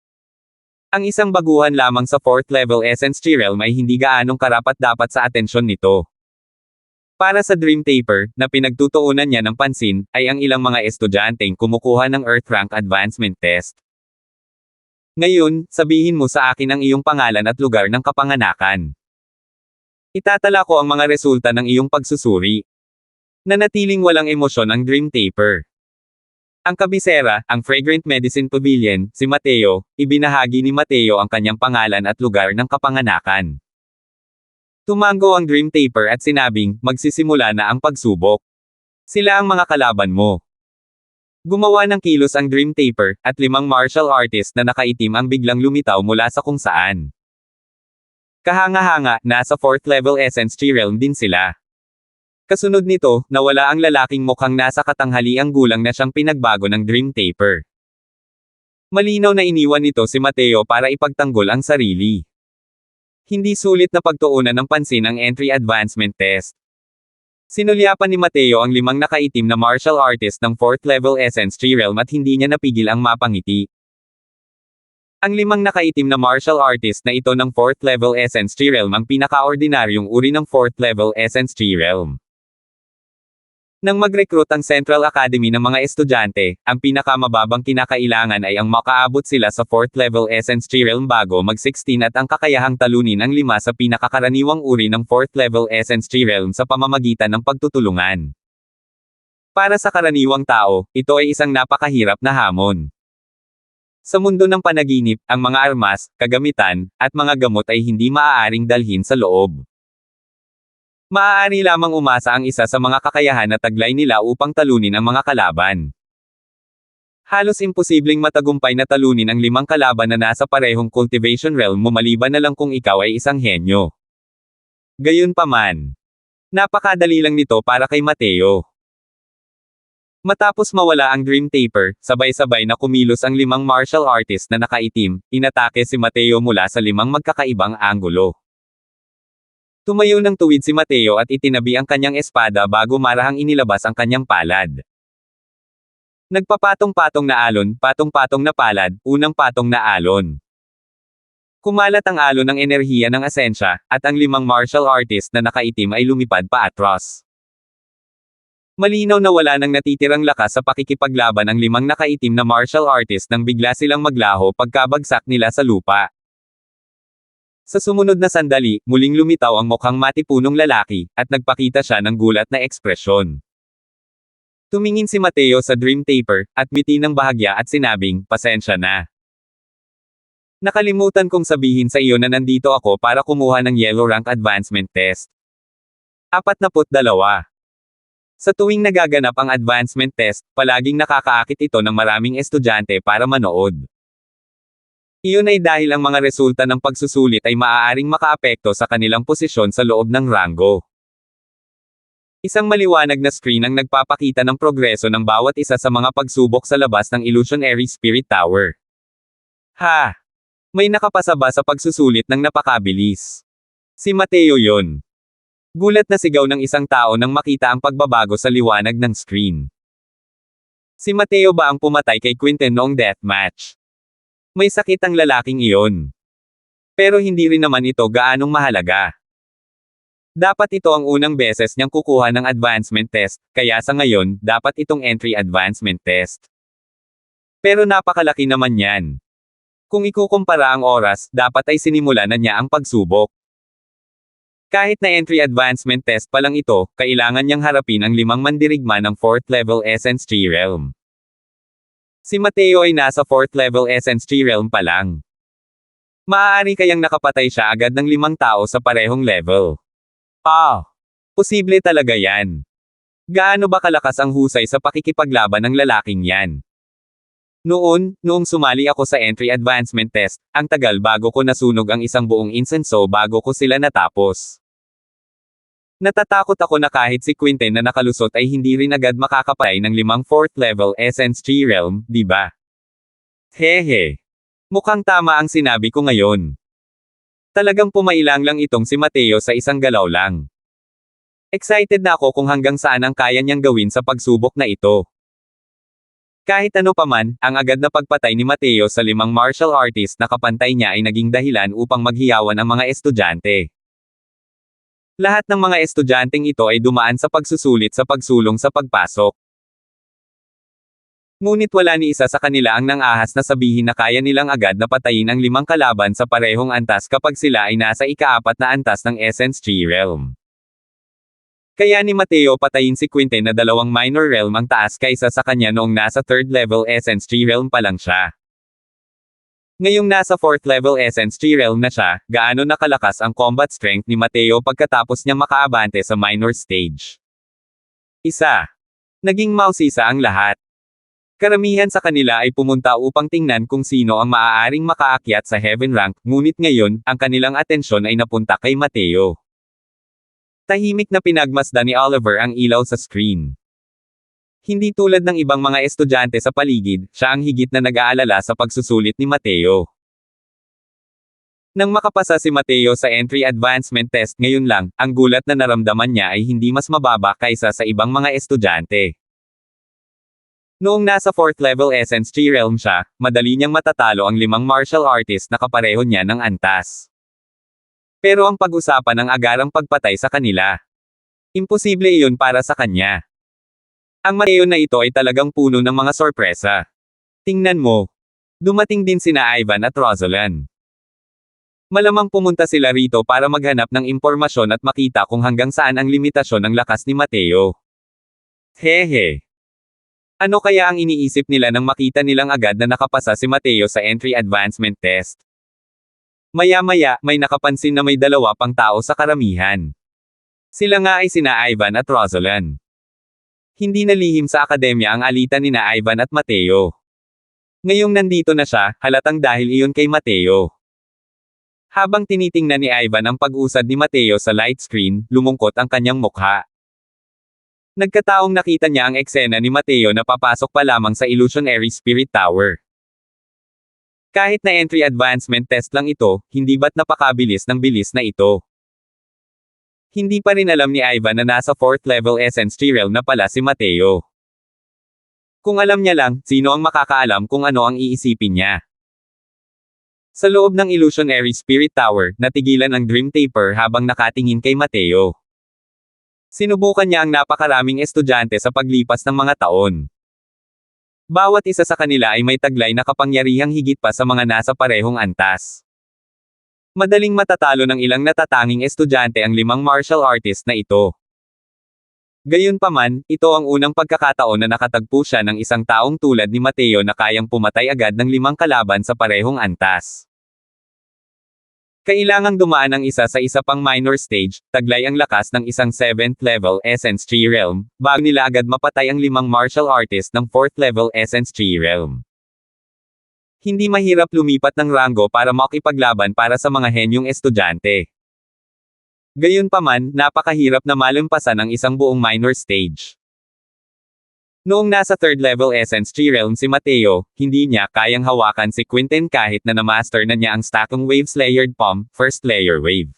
Ang isang baguhan lamang sa 4th level Essence Chi Realm ay hindi gaanong karapat-dapat sa atensyon nito. Para sa Dream Taper, na pinagtutuunan niya ng pansin, ay ang ilang mga estudyanteng kumukuha ng Earth Rank Advancement Test. Ngayon, sabihin mo sa akin ang iyong pangalan at lugar ng kapanganakan. Itatala ko ang mga resulta ng iyong pagsusuri. Nanatiling walang emosyon ang Dream Taper. Ang kabisera, ang Fragrant Medicine Pavilion, si Mateo, ibinahagi ni Mateo ang kanyang pangalan at lugar ng kapanganakan. Tumango ang Dream Taper at sinabing, magsisimula na ang pagsubok. Sila ang mga kalaban mo. Gumawa ng kilos ang Dream Taper, at 5 martial artist na nakaitim ang biglang lumitaw mula sa kung saan. Kahanga-hanga, nasa 4th level Essence Chi Realm din sila. Kasunod nito, nawala ang lalaking mukhang nasa katanghaliang gulang na siyang pinagbago ng Dream Taper. Malinaw na iniwan nito si Mateo para ipagtanggol ang sarili. Hindi sulit na pagtuunan ng pansin ang entry advancement test. Sinulyapan ni Mateo ang 5 nakaitim na martial artist ng 4th level Essence Chi Realm at hindi niya napigil ang mapangiti. Ang 5 nakaitim na martial artist na ito ng 4th level Essence Chi Realm ang pinakaordinaryong uri ng 4th level Essence Chi Realm. Nang mag-recruit ang Central Academy ng mga estudyante, ang pinakamababang kinakailangan ay ang makaabot sila sa 4th level Essence Chi Realm bago mag-16 at ang kakayahang talunin ang 5 sa pinakakaraniwang uri ng 4th level Essence Chi Realm sa pamamagitan ng pagtutulungan. Para sa karaniwang tao, ito ay isang napakahirap na hamon. Sa mundo ng panaginip, ang mga armas, kagamitan, at mga gamot ay hindi maaaring dalhin sa loob. Maaari lamang umasa ang isa sa mga kakayahan na taglay nila upang talunin ang mga kalaban. Halos imposibleng matagumpay na talunin ang 5 kalaban na nasa parehong cultivation realm mo maliban na lang kung ikaw ay isang henyo. Gayunpaman, napakadali lang nito para kay Mateo. Matapos mawala ang Dream Taper, sabay-sabay na kumilos ang 5 martial artist na nakaitim, inatake si Mateo mula sa 5 magkakaibang anggulo. Tumayo ng tuwid si Mateo at itinabi ang kanyang espada bago marahang inilabas ang kanyang palad. Nagpapatong-patong na alon, patong-patong na palad, unang patong na alon. Kumalat ang alon ng enerhiya ng asensya, at ang 5 martial artist na nakaitim ay lumipad pa atras. Malinaw na wala nang natitirang lakas sa pakikipaglaban ang 5 nakaitim na martial artist nang bigla silang maglaho pagkabagsak nila sa lupa. Sa sumunod na sandali, muling lumitaw ang mukhang matipunong lalaki, at nagpakita siya ng gulat na ekspresyon. Tumingin si Mateo sa Dream Taper, at ngiti ng bahagya at sinabing, "Pasensya na. Nakalimutan kong sabihin sa iyo na nandito ako para kumuha ng Yellow Rank Advancement Test." 42. Sa tuwing nagaganap ang advancement test, palaging nakakaakit ito ng maraming estudyante para manood. Iyon ay dahil ang mga resulta ng pagsusulit ay maaaring makaapekto sa kanilang posisyon sa loob ng ranggo. Isang maliwanag na screen ang nagpapakita ng progreso ng bawat isa sa mga pagsubok sa labas ng Illusionary Spirit Tower. Ha! May nakapasa ba sa pagsusulit ng napakabilis? Si Mateo yon. Gulat na sigaw ng isang tao nang makita ang pagbabago sa liwanag ng screen. Si Mateo ba ang pumatay kay Quinten noong deathmatch? May sakit ang lalaking iyon. Pero hindi rin naman ito gaanong mahalaga. Dapat ito ang unang beses niyang kukuha ng advancement test, kaya sa ngayon, dapat itong entry advancement test. Pero napakalaki naman yan. Kung ikukumpara ang oras, dapat ay sinimula na niya ang pagsubok. Kahit na entry advancement test pa lang ito, kailangan niyang harapin ang 5 mandirigma ng 4th level Essence Tree Realm. Si Mateo ay nasa 4th level Essence Tree Realm pa lang. Maaari kayang nakapatay siya agad ng 5 tao sa parehong level. Posible talaga yan. Gaano ba kalakas ang husay sa pakikipaglaban ng lalaking yan? Noong sumali ako sa entry advancement test, ang tagal bago ko nasunog ang isang buong insenso bago ko sila natapos. Natatakot ako na kahit si Quinten na nakalusot ay hindi rin agad makakapatay ng 5 4th level Essence Tree Realm, di ba? Hehe. Mukhang tama ang sinabi ko ngayon. Talagang pumailang lang itong si Mateo sa isang galaw lang. Excited na ako kung hanggang saan ang kaya niyang gawin sa pagsubok na ito. Kahit ano paman, ang agad na pagpatay ni Mateo sa 5 martial artist na kapantay niya ay naging dahilan upang maghiyawan ang mga estudyante. Lahat ng mga estudyanteng ito ay dumaan sa pagsusulit sa pagsulong sa pagpasok. Ngunit wala ni isa sa kanila ang nang-ahas na sabihin na kaya nilang agad na patayin ang 5 kalaban sa parehong antas kapag sila ay nasa ika-4 na antas ng Essence Tree Realm. Kaya ni Mateo patayin si Quinten na 2 minor realm ang taas kaysa sa kanya noong nasa 3rd level Essence Tree Realm pa lang siya. Ngayong nasa 4th level Essence Tree Realm na siya, gaano nakalakas ang combat strength ni Mateo pagkatapos niya makaabante sa minor stage. Naging mausisa ang lahat. Karamihan sa kanila ay pumunta upang tingnan kung sino ang maaaring makaakyat sa heaven rank, ngunit ngayon, ang kanilang atensyon ay napunta kay Mateo. Tahimik na pinagmasdan ni Oliver ang ilaw sa screen. Hindi tulad ng ibang mga estudyante sa paligid, siya ang higit na nag-aalala sa pagsusulit ni Mateo. Nang makapasa si Mateo sa entry advancement test ngayon lang, ang gulat na naramdaman niya ay hindi mas mababa kaysa sa ibang mga estudyante. Noong nasa 4th level Essence Tree Realm siya, madali niyang matatalo ang 5 martial artist na kapareho niya ng antas. Pero ang pag-usapan ng agarang pagpatay sa kanila. Imposible iyon para sa kanya. Ang Mateo na ito ay talagang puno ng mga sorpresa. Tingnan mo. Dumating din sina Ivan at Rosalind. Malamang pumunta sila rito para maghanap ng impormasyon at makita kung hanggang saan ang limitasyon ng lakas ni Mateo. Hehe. Ano kaya ang iniisip nila nang makita nilang agad na nakapasa si Mateo sa entry advancement test? Maya-maya, may nakapansin na may 2 pang tao sa karamihan. Sila nga ay sina Ivan at Rosalan. Hindi na lihim sa akademya ang alitan nina Ivan at Mateo. Ngayong nandito na siya, halatang dahil iyon kay Mateo. Habang tinitingnan ni Ivan ang pag-usad ni Mateo sa light screen, lumungkot ang kanyang mukha. Nagkataong nakita niya ang eksena ni Mateo na papasok pa lamang sa Illusionary Spirit Tower. Kahit na entry advancement test lang ito, hindi ba't napakabilis ng bilis na ito? Hindi pa rin alam ni Ivan na nasa 4th level Essence Tree Realm na pala si Mateo. Kung alam niya lang, sino ang makakaalam kung ano ang iisipin niya? Sa loob ng Illusionary Spirit Tower, natigilan ang Dream Taper habang nakatingin kay Mateo. Sinubukan niya ang napakaraming estudyante sa paglipas ng mga taon. Bawat isa sa kanila ay may taglay na kapangyarihang higit pa sa mga nasa parehong antas. Madaling matatalo ng ilang natatanging estudyante ang 5 martial artist na ito. Gayunpaman, ito ang unang pagkakataon na nakatagpo siya ng isang taong tulad ni Mateo na kayang pumatay agad ng 5 kalaban sa parehong antas. Kailangang dumaan ang isa sa isa pang minor stage, taglay ang lakas ng isang 7th level Essence Tree Realm, bago nila agad mapatay ang 5 martial artist ng 4th level Essence Tree Realm. Hindi mahirap lumipat ng ranggo para makipaglaban para sa mga henyong estudyante. Gayunpaman, napakahirap na malampasan ang isang buong minor stage. Noong nasa 3rd level Essence Tree Realm si Mateo, hindi niya kayang hawakan si Quinten kahit na na-master na niya ang Stacking Waves Layered Palm, First Layer Wave.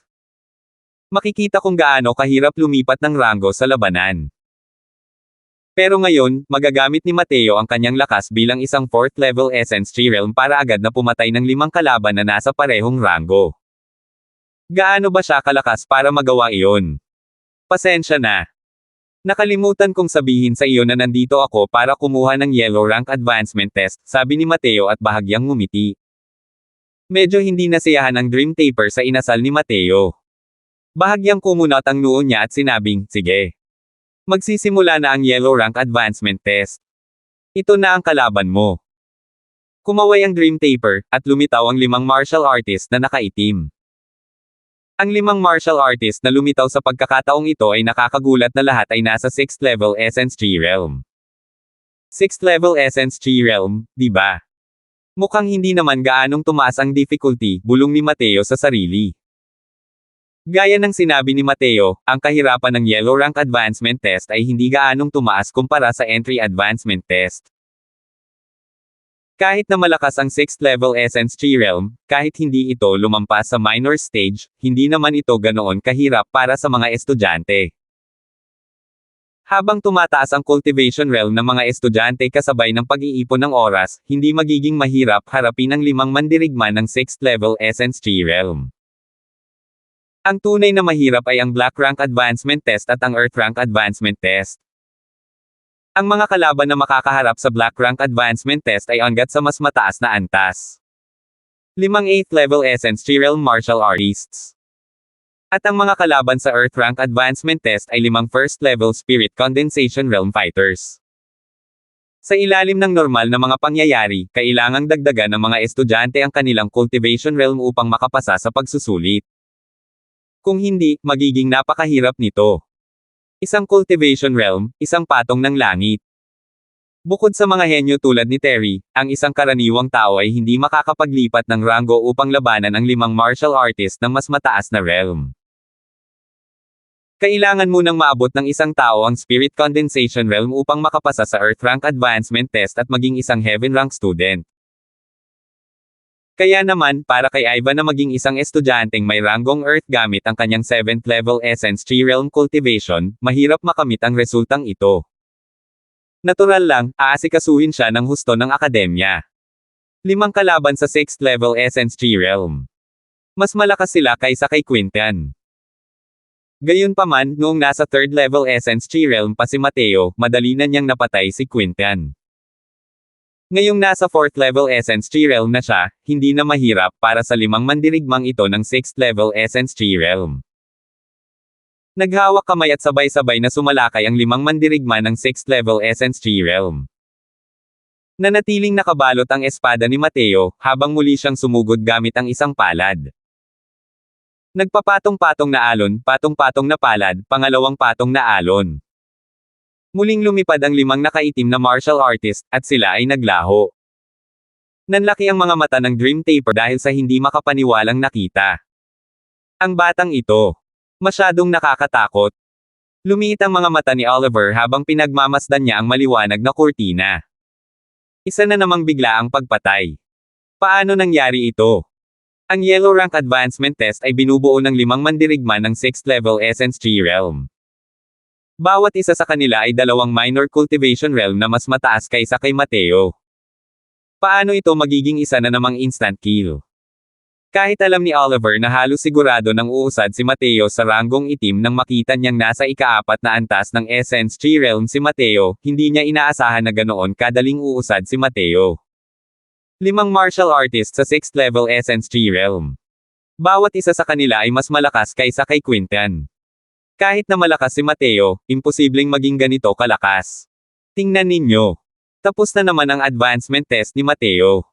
Makikita kung gaano kahirap lumipat ng ranggo sa labanan. Pero ngayon, magagamit ni Mateo ang kanyang lakas bilang isang 4th level Essence Tree Realm para agad na pumatay ng 5 kalaban na nasa parehong ranggo. Gaano ba siya kalakas para magawa iyon? Pasensya na. Nakalimutan kong sabihin sa iyo na nandito ako para kumuha ng Yellow Rank Advancement Test, sabi ni Mateo at bahagyang ngumiti. Medyo hindi nasiyahan ang Dream Taper sa inasal ni Mateo. Bahagyang kumunot ang noo niya at sinabing, sige. Magsisimula na ang Yellow Rank Advancement Test. Ito na ang kalaban mo. Kumaway ang Dream Taper, at lumitaw ang 5 martial artist na nakaitim. Ang 5 martial artist na lumitaw sa pagkakataong ito ay nakakagulat na lahat ay nasa 6th level Essence Tree Realm. 6th level Essence Tree Realm, di ba? Mukhang hindi naman gaanong tumaas ang difficulty, bulong ni Mateo sa sarili. Gaya ng sinabi ni Mateo, ang kahirapan ng Yellow Rank Advancement Test ay hindi gaanong tumaas kumpara sa Entry Advancement Test. Kahit na malakas ang 6th level Essence Tree Realm, kahit hindi ito lumampas sa minor stage, hindi naman ito ganoon kahirap para sa mga estudyante. Habang tumataas ang cultivation realm ng mga estudyante kasabay ng pag-iipon ng oras, hindi magiging mahirap harapin ang 5 mandirigma ng 6th level Essence Tree Realm. Ang tunay na mahirap ay ang Black Rank Advancement Test at ang Earth Rank Advancement Test. Ang mga kalaban na makakaharap sa Black Rank Advancement Test ay hanggat sa mas mataas na antas. 5 8th level Essence Tree Realm Martial Artists. At ang mga kalaban sa Earth Rank Advancement Test ay 5 1st level Spirit Condensation Realm Fighters. Sa ilalim ng normal na mga pangyayari, kailangang dagdagan ng mga estudyante ang kanilang cultivation realm upang makapasa sa pagsusulit. Kung hindi, magiging napakahirap nito. Isang cultivation realm, isang patong ng langit. Bukod sa mga henyo tulad ni Terry, ang isang karaniwang tao ay hindi makakapaglipat ng ranggo upang labanan ang 5 martial artist ng mas mataas na realm. Kailangan munang maabot ng isang tao ang Spirit Condensation Realm upang makapasa sa Earth Rank Advancement Test at maging isang Heaven Rank student. Kaya naman, para kay Ivan na maging isang estudyanteng may ranggong Earth gamit ang kanyang 7th level Essence Tree Realm Cultivation, mahirap makamit ang resultang ito. Natural lang, aasikasuhin siya ng husto ng akademya. 5 kalaban sa 6th level Essence Tree Realm. Mas malakas sila kaysa kay Quinten. Gayunpaman, noong nasa 3rd level Essence Tree Realm pa si Mateo, madali na niyang napatay si Quinten. Ngayong nasa 4th level Essence Tree Realm na siya, hindi na mahirap para sa 5 mandirigmang ito ng 6th level Essence Tree Realm. Naghawak kamay at sabay-sabay na sumalakay ang 5 mandirigma ng 6th level Essence Tree Realm. Nanatiling nakabalot ang espada ni Mateo, habang muli siyang sumugod gamit ang isang palad. Nagpapatong-patong na alon, patong-patong na palad, pangalawang patong na alon. Muling lumipad ang 5 nakaitim na martial artist, at sila ay naglaho. Nanlaki ang mga mata ng Dream Taper dahil sa hindi makapaniwalang nakita. Ang batang ito. Masyadong nakakatakot. Lumiit ang mga mata ni Oliver habang pinagmamasdan niya ang maliwanag na kurtina. Isa na namang bigla ang pagpatay. Paano nangyari ito? Ang Yellow Rank Advancement Test ay binubuo ng 5 mandirigma ng 6th level Essence Tree Realm. Bawat isa sa kanila ay 2 minor cultivation realm na mas mataas kaysa kay Mateo. Paano ito magiging isa na namang instant kill? Kahit alam ni Oliver na halos sigurado nang uusad si Mateo sa ranggong itim nang makita niyang nasa ika-4 na antas ng Essence Tree Realm si Mateo, hindi niya inaasahan na ganoon kadaling uusad si Mateo. 5 martial artists sa 6th level Essence Tree Realm. Bawat isa sa kanila ay mas malakas kaysa kay Quintan. Kahit na malakas si Mateo, imposibleng maging ganito kalakas. Tingnan ninyo. Tapos na naman ang advancement test ni Mateo.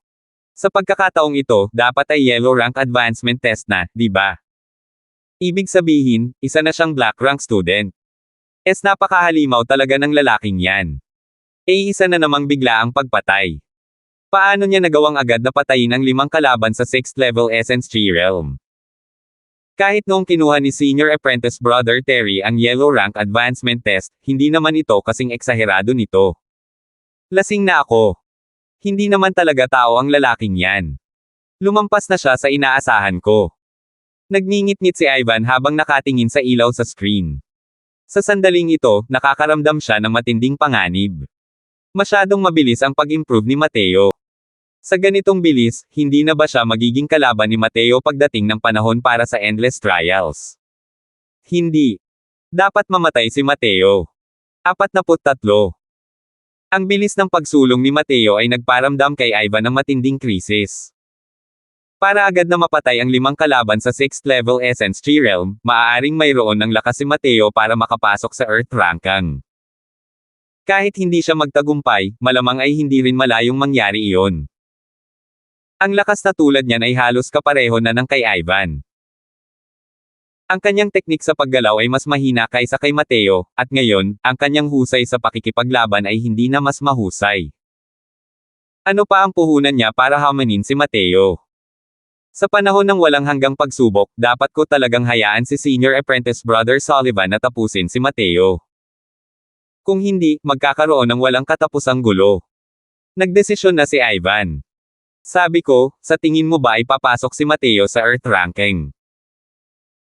Sa pagkakataong ito, dapat ay Yellow Rank Advancement Test na, di ba? Ibig sabihin, isa na siyang Black Rank student. Napakahalimaw talaga ng lalaking yan. Isa na namang bigla ang pagpatay. Paano niya nagawang agad na patayin ang 5 kalaban sa 6th level Essence Tree Realm? Kahit noong kinuha ni Senior Apprentice Brother Terry ang Yellow Rank Advancement Test, hindi naman ito kasing eksaherado nito. Lasing na ako. Hindi naman talaga tao ang lalaking yan. Lumampas na siya sa inaasahan ko. Nagngingit-ngit si Ivan habang nakatingin sa ilaw sa screen. Sa sandaling ito, nakakaramdam siya ng matinding panganib. Masyadong mabilis ang pag-improve ni Mateo. Sa ganitong bilis, hindi na ba siya magiging kalaban ni Mateo pagdating ng panahon para sa Endless Trials? Hindi. Dapat mamatay si Mateo. 43. Ang bilis ng pagsulong ni Mateo ay nagparamdam kay Ivan ng matinding krisis. Para agad na mapatay ang 5 kalaban sa 6th level Essence Tree Realm, maaaring mayroon ng lakas si Mateo para makapasok sa Earth Ranking. Kahit hindi siya magtagumpay, malamang ay hindi rin malayong mangyari iyon. Ang lakas na tulad niyan ay halos kapareho na ng kay Ivan. Ang kanyang teknik sa paggalaw ay mas mahina kaysa kay Mateo, at ngayon, ang kanyang husay sa pakikipaglaban ay hindi na mas mahusay. Ano pa ang puhunan niya para hamanin si Mateo? Sa panahon ng walang hanggang pagsubok, dapat ko talagang hayaan si Senior Apprentice Brother Sullivan na tapusin si Mateo. Kung hindi, magkakaroon ng walang katapusang gulo. Nagdesisyon na si Ivan. Sabi ko, sa tingin mo ba ay papasok si Mateo sa Earth Ranking?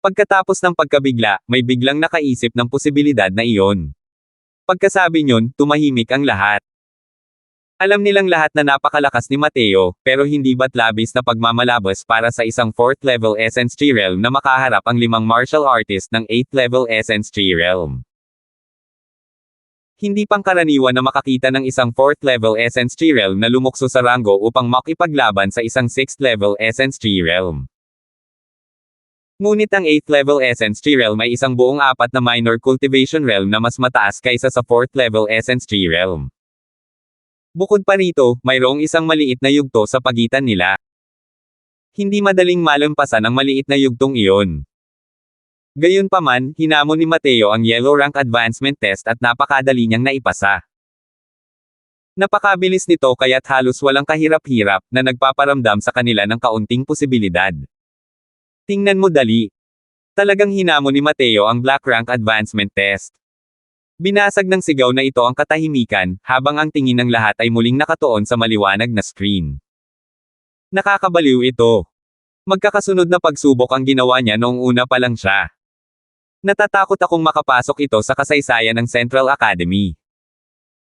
Pagkatapos ng pagkabigla, may biglang nakaisip ng posibilidad na iyon. Pagkasabi niyon, tumahimik ang lahat. Alam nilang lahat na napakalakas ni Mateo, pero hindi ba't labis na pagmamalabas para sa isang 4th level Essence Tree Realm na makaharap ang 5 martial artist ng 8th level Essence Tree Realm. Hindi pangkaraniwan na makakita ng isang 4th level Essence Tree Realm na lumukso sa ranggo upang makipaglaban sa isang 6th level Essence Tree Realm. Ngunit ang 8th level Essence Tree Realm ay isang buong 4 na minor cultivation realm na mas mataas kaysa sa 4th level Essence Tree Realm. Bukod pa rito, mayroong isang maliit na yugto sa pagitan nila. Hindi madaling malampasan ang maliit na yugtong iyon. Gayunpaman, hinamon ni Mateo ang Yellow Rank Advancement Test at napakadali niyang naipasa. Napakabilis nito kaya't halos walang kahirap-hirap na nagpaparamdam sa kanila ng kaunting posibilidad. Tingnan mo dali. Talagang hinamon ni Mateo ang Black Rank Advancement Test. Binasag ng sigaw na ito ang katahimikan, habang ang tingin ng lahat ay muling nakatuon sa maliwanag na screen. Nakakabaliw ito. Magkakasunod na pagsubok ang ginawa niya noong una pa lang siya. Natatakot akong makapasok ito sa kasaysayan ng Central Academy.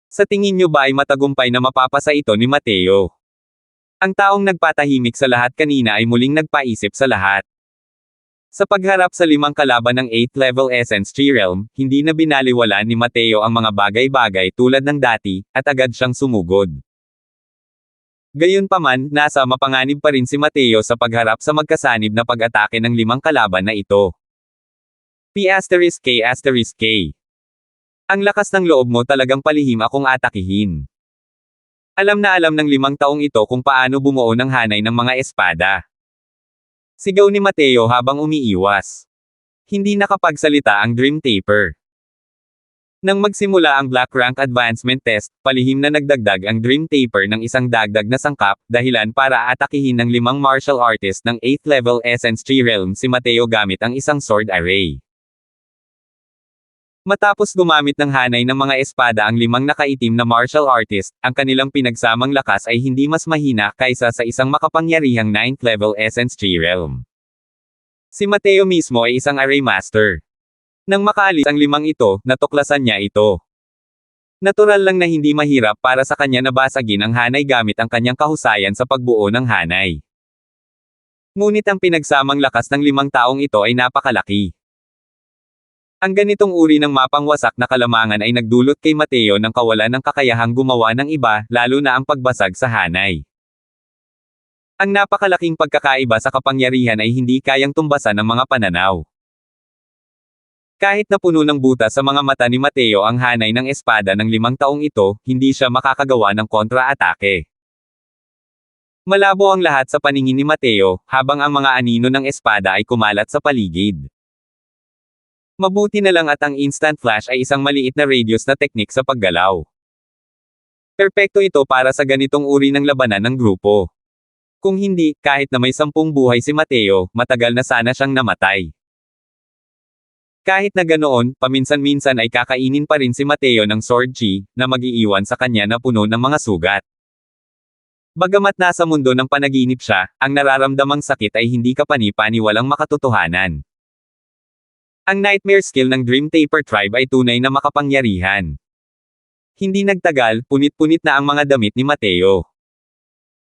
Sa tingin niyo ba ay matagumpay na mapapasa ito ni Mateo? Ang taong nagpatahimik sa lahat kanina ay muling nagpaisip sa lahat. Sa pagharap sa 5 kalaban ng 8th level Essence Tree Realm, hindi na binaliwala ni Mateo ang mga bagay-bagay tulad ng dati, at agad siyang sumugod. Gayunpaman, nasa mapanganib pa rin si Mateo sa pagharap sa magkasanib na pag-atake ng 5 kalaban na ito. P*K*. Ang lakas ng loob mo talagang palihim akong atakihin. Alam na alam ng 5 taong ito kung paano bumuo ng hanay ng mga espada. Sigaw ni Mateo habang umiiwas. Hindi nakapagsalita ang Dream Taper. Nang magsimula ang Black Rank Advancement Test, palihim na nagdagdag ang Dream Taper ng isang dagdag na sangkap, dahilan para atakihin ng 5 martial artist ng 8th level Essence Tree Realm si Mateo gamit ang isang sword array. Matapos gumamit ng hanay ng mga espada ang 5 nakaitim na martial artist, ang kanilang pinagsamang lakas ay hindi mas mahina kaysa sa isang makapangyarihang 9th level Essence Tree Realm. Si Mateo mismo ay isang array master. Nang makaalis ang 5 ito, natuklasan niya ito. Natural lang na hindi mahirap para sa kanya na basagin ang hanay gamit ang kanyang kahusayan sa pagbuo ng hanay. Ngunit ang pinagsamang lakas ng 5 taong ito ay napakalaki. Ang ganitong uri ng mapangwasak na kalamangan ay nagdulot kay Mateo ng kawalan ng kakayahang gumawa ng iba, lalo na ang pagbasag sa hanay. Ang napakalaking pagkakaiba sa kapangyarihan ay hindi kayang tumbasan ng mga pananaw. Kahit na puno ng butas sa mga mata ni Mateo ang hanay ng espada ng 5 taong ito, hindi siya makakagawa ng kontra-atake. Malabo ang lahat sa paningin ni Mateo, habang ang mga anino ng espada ay kumalat sa paligid. Mabuti na lang at ang instant flash ay isang maliit na radius na teknik sa paggalaw. Perpekto ito para sa ganitong uri ng labanan ng grupo. Kung hindi, kahit na may 10 buhay si Mateo, matagal na sana siyang namatay. Kahit na ganoon, paminsan-minsan ay kakainin pa rin si Mateo ng sword chi, na mag-iiwan sa kanya na puno ng mga sugat. Bagamat nasa mundo ng panaginip siya, ang nararamdamang sakit ay hindi kapani-paniwalang makatotohanan. Ang nightmare skill ng Dream Taper Tribe ay tunay na makapangyarihan. Hindi nagtagal, punit-punit na ang mga damit ni Mateo.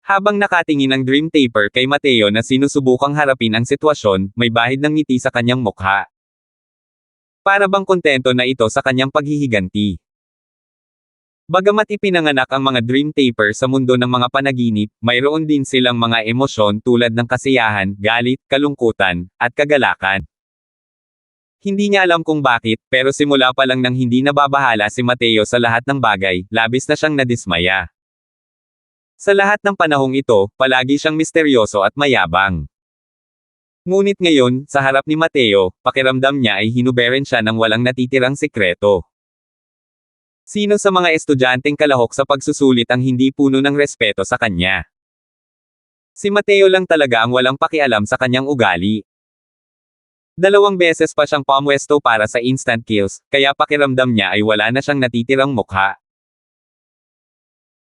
Habang nakatingin ang Dream Taper kay Mateo na sinusubukang harapin ang sitwasyon, may bahid ng ngiti sa kanyang mukha. Para bang kontento na ito sa kanyang paghihiganti. Bagamat ipinanganak ang mga Dream Taper sa mundo ng mga panaginip, mayroon din silang mga emosyon tulad ng kasiyahan, galit, kalungkutan, at kagalakan. Hindi niya alam kung bakit, pero simula pa lang nang hindi nababahala si Mateo sa lahat ng bagay, labis na siyang nadismaya. Sa lahat ng panahong ito, palagi siyang misteryoso at mayabang. Ngunit ngayon, sa harap ni Mateo, pakiramdam niya ay hinuberen siya ng walang natitirang sikreto. Sino sa mga estudyanteng kalahok sa pagsusulit ang hindi puno ng respeto sa kanya? Si Mateo lang talaga ang walang pakialam sa kanyang ugali. 2 beses pa siyang pumwesto para sa instant kills, kaya pakiramdam niya ay wala na siyang natitirang mukha.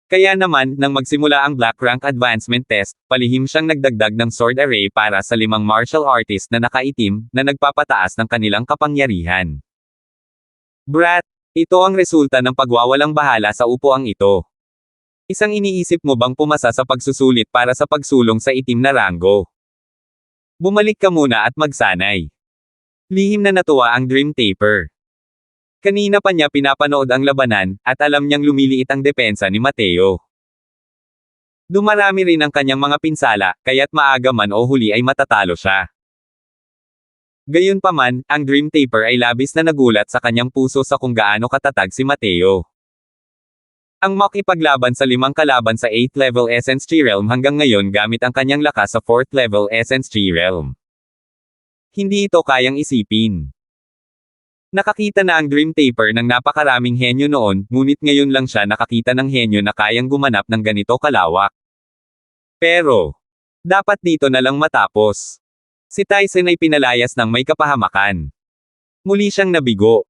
Kaya naman, nang magsimula ang Black Rank Advancement Test, palihim siyang nagdagdag ng sword array para sa 5 martial artist na nakaitim, na nagpapataas ng kanilang kapangyarihan. Brat! Ito ang resulta ng pagwawalang bahala sa upuang ito. Isang iniisip mo bang pumasa sa pagsusulit para sa pagsulong sa itim na ranggo? Bumalik ka muna at magsanay. Lihim na natuwa ang Dream Taper. Kanina pa niya pinapanood ang labanan, at alam niyang lumiliit ang depensa ni Mateo. Dumarami rin ang kanyang mga pinsala, kaya't maaga man o huli ay matatalo siya. Gayunpaman, ang Dream Taper ay labis na nagulat sa kanyang puso sa kung gaano katatag si Mateo. Ang makipaglaban sa 5 kalaban sa 8th level Essence Tree Realm hanggang ngayon gamit ang kanyang lakas sa 4th level Essence Tree Realm. Hindi ito kayang isipin. Nakakita na ang Dream Taper ng napakaraming henyo noon, ngunit ngayon lang siya nakakita ng henyo na kayang gumanap ng ganito kalawak. Pero, dapat dito na lang matapos. Si Tyson ay pinalayas ng may kapahamakan. Muli siyang nabigo.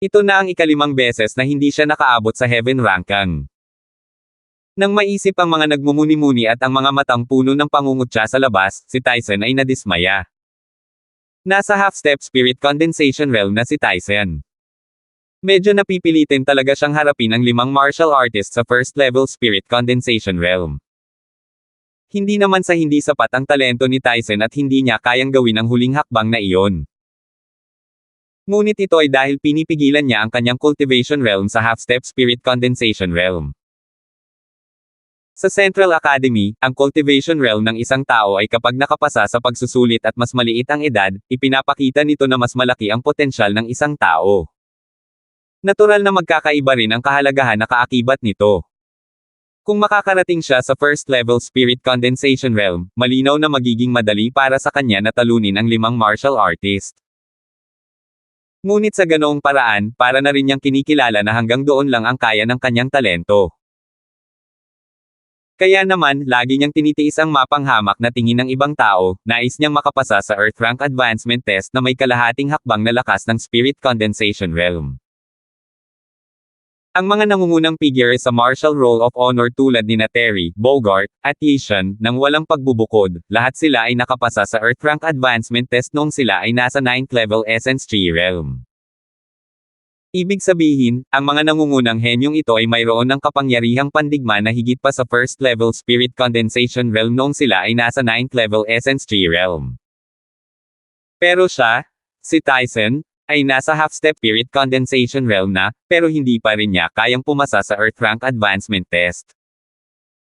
Ito na ang ika-5 beses na hindi siya nakaabot sa heaven ranking. Nang maisip ang mga nagmumuni-muni at ang mga matang puno ng pangungutya sa labas, si Tyson ay nadismaya. Nasa half-step spirit condensation realm na si Tyson. Medyo napipilitin talaga siyang harapin ang 5 martial artists sa first level spirit condensation realm. Hindi naman sa hindi sapat ang talento ni Tyson at hindi niya kayang gawin ang huling hakbang na iyon. Ngunit ito ay dahil pinipigilan niya ang kanyang cultivation realm sa half-step spirit condensation realm. Sa Central Academy, ang cultivation realm ng isang tao ay kapag nakapasa sa pagsusulit at mas maliit ang edad, ipinapakita nito na mas malaki ang potensyal ng isang tao. Natural na magkakaiba rin ang kahalagahan na kaakibat nito. Kung makakarating siya sa first level spirit condensation realm, malinaw na magiging madali para sa kanya na talunin ang 5 martial artist. Ngunit sa ganoong paraan, para na rin niyang kinikilala na hanggang doon lang ang kaya ng kanyang talento. Kaya naman, lagi niyang tinitiis ang mapanghamak na tingin ng ibang tao, nais niyang makapasa sa Earth Rank Advancement Test na may kalahating hakbang na lakas ng Spirit Condensation Realm. Ang mga nangungunang figure sa Martial Roll of Honor tulad ni Terry, Bogart, at Yishan, nang walang pagbubukod, lahat sila ay nakapasa sa Earth Rank Advancement Test noong sila ay nasa 9th level Essence Tree Realm. Ibig sabihin, ang mga nangungunang henyong ito ay mayroon ng kapangyarihang pandigma na higit pa sa first level Spirit Condensation Realm noong sila ay nasa 9th level Essence Tree Realm. Pero siya, si Tyson, ay nasa half-step Spirit Condensation Realm na, pero hindi pa rin niya kayang pumasa sa Earth Rank Advancement Test.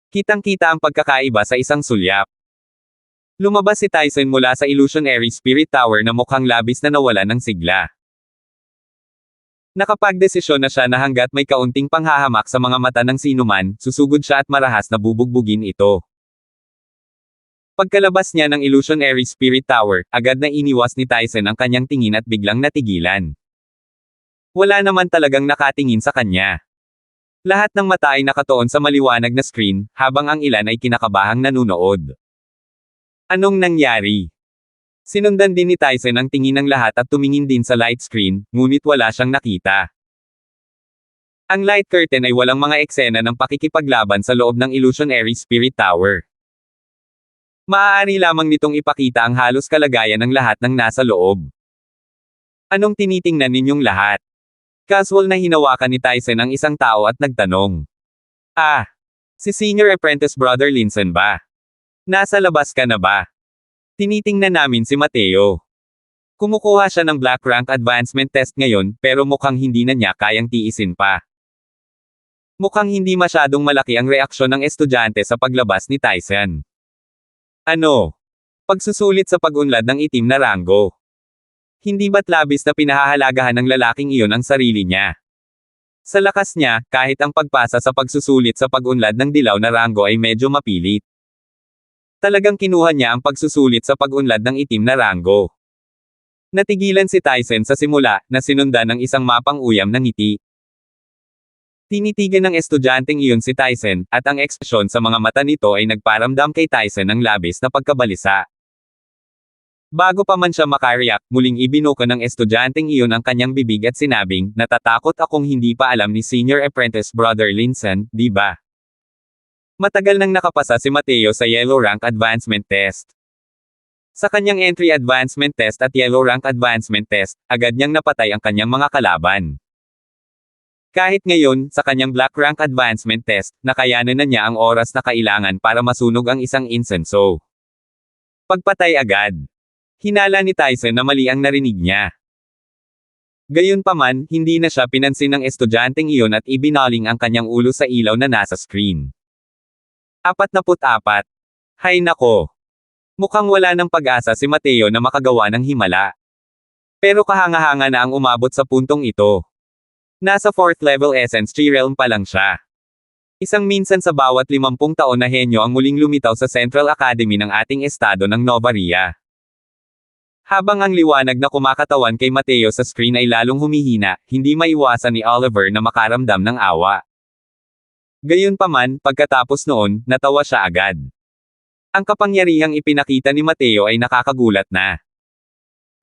Kitang-kita ang pagkakaiba sa isang sulyap. Lumabas si Tyson mula sa Illusionary Spirit Tower na mukhang labis na nawala ng sigla. Nakapagdesisyon na siya na hanggat may kaunting panghahamak sa mga mata ng sinuman, susugod siya at marahas na bubugbugin ito. Pagkalabas niya ng Illusionary Spirit Tower, agad na iniwas ni Tyson ang kanyang tingin at biglang natigilan. Wala naman talagang nakatingin sa kanya. Lahat ng mata ay nakatuon sa maliwanag na screen, habang ang ilan ay kinakabahang nanunood. Anong nangyari? Sinundan din ni Tyson ang tingin ng lahat at tumingin din sa light screen, ngunit wala siyang nakita. Ang light curtain ay walang mga eksena ng pakikipaglaban sa loob ng Illusionary Spirit Tower. Maaari lamang nitong ipakita ang halos kalagayan ng lahat ng nasa loob. Anong tinitingnan ninyong lahat? Casual na hinawakan ni Tyson ang isang tao at nagtanong. Ah, si Senior Apprentice Brother Linson ba? Nasa labas ka na ba? Tinitingnan namin si Mateo. Kumukuha siya ng Black Rank Advancement Test ngayon, pero mukhang hindi na niya kayang tiisin pa. Mukhang hindi masyadong malaki ang reaksyon ng estudyante sa paglabas ni Tyson. Ano? Pagsusulit sa pag-unlad ng itim na ranggo. Hindi ba't labis na pinahahalagahan ng lalaking iyon ang sarili niya? Sa lakas niya, kahit ang pagpasa sa pagsusulit sa pag-unlad ng dilaw na ranggo ay medyo mapilit. Talagang kinuha niya ang pagsusulit sa pag-unlad ng itim na ranggo. Natigilan si Tyson sa simula, na sinundan ng isang mapang uyam ng ngiti. Tinitigan ng estudyanteng iyon si Tyson, at ang ekspresyon sa mga mata nito ay nagparamdam kay Tyson ng labis na pagkabalisa. Bago pa man siya makareact, muling ibinuka ng estudyanteng iyon ang kanyang bibig at sinabing, natatakot akong hindi pa alam ni Senior Apprentice Brother Linson, di ba? Matagal nang nakapasa si Mateo sa Yellow Rank Advancement Test. Sa kanyang Entry Advancement Test at Yellow Rank Advancement Test, agad niyang napatay ang kanyang mga kalaban. Kahit ngayon, sa kanyang Black Rank Advancement Test, nakayanan na niya ang oras na kailangan para masunog ang isang insenso. Pagpatay agad. Hinala ni Tyson na mali ang narinig niya. Gayunpaman, hindi na siya pinansin ng estudyanteng iyon at ibinaling ang kanyang ulo sa ilaw na nasa screen. 44. Hay nako. Mukhang wala ng pag-asa si Mateo na makagawa ng himala. Pero kahanga-hanga na ang umabot sa puntong ito. Nasa 4th level Essence Tree Realm pa lang siya. Isang minsan sa bawat 50 taon na henyo ang muling lumitaw sa Central Academy ng ating estado ng Novaria. Habang ang liwanag na kumakatawan kay Mateo sa screen ay lalong humihina, hindi maiwasan ni Oliver na makaramdam ng awa. Gayunpaman, pagkatapos noon, natawa siya agad. Ang kapangyarihang ipinakita ni Mateo ay nakakagulat na.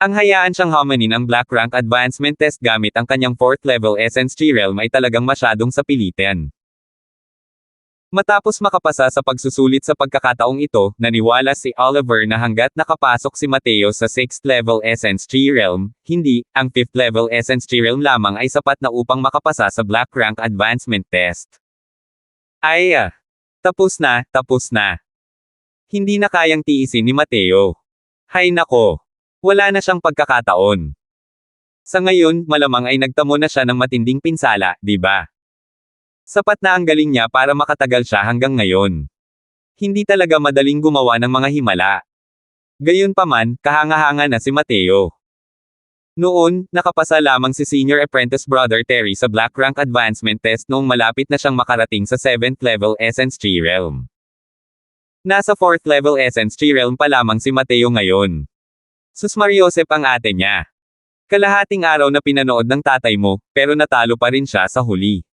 Ang hayaan siyang homanin ang Black Rank Advancement Test gamit ang kanyang 4th level Essence Tree Realm ay talagang masyadong sapilitan. Matapos makapasa sa pagsusulit sa pagkakataong ito, naniwala si Oliver na hanggat nakapasok si Mateo sa 6th level Essence Tree Realm, hindi, ang 5th level Essence Tree Realm lamang ay sapat na upang makapasa sa Black Rank Advancement Test. Ay, tapos na, tapos na. Hindi na kayang tiisin ni Mateo. Hay nako. Wala na siyang pagkakataon. Sa ngayon, malamang ay nagtamo na siya ng matinding pinsala, di ba? Sapat na ang galing niya para makatagal siya hanggang ngayon. Hindi talaga madaling gumawa ng mga himala. Gayunpaman, kahanga-hanga na si Mateo. Noon, nakapasa lamang si Senior Apprentice Brother Terry sa Black Rank Advancement Test noong malapit na siyang makarating sa 7th level Essence Tree Realm. Nasa 4th level Essence Tree Realm pa lamang si Mateo ngayon. Sus Mariosep ang ate niya. Kalahating araw na pinanood ng tatay mo, pero natalo pa rin siya sa huli.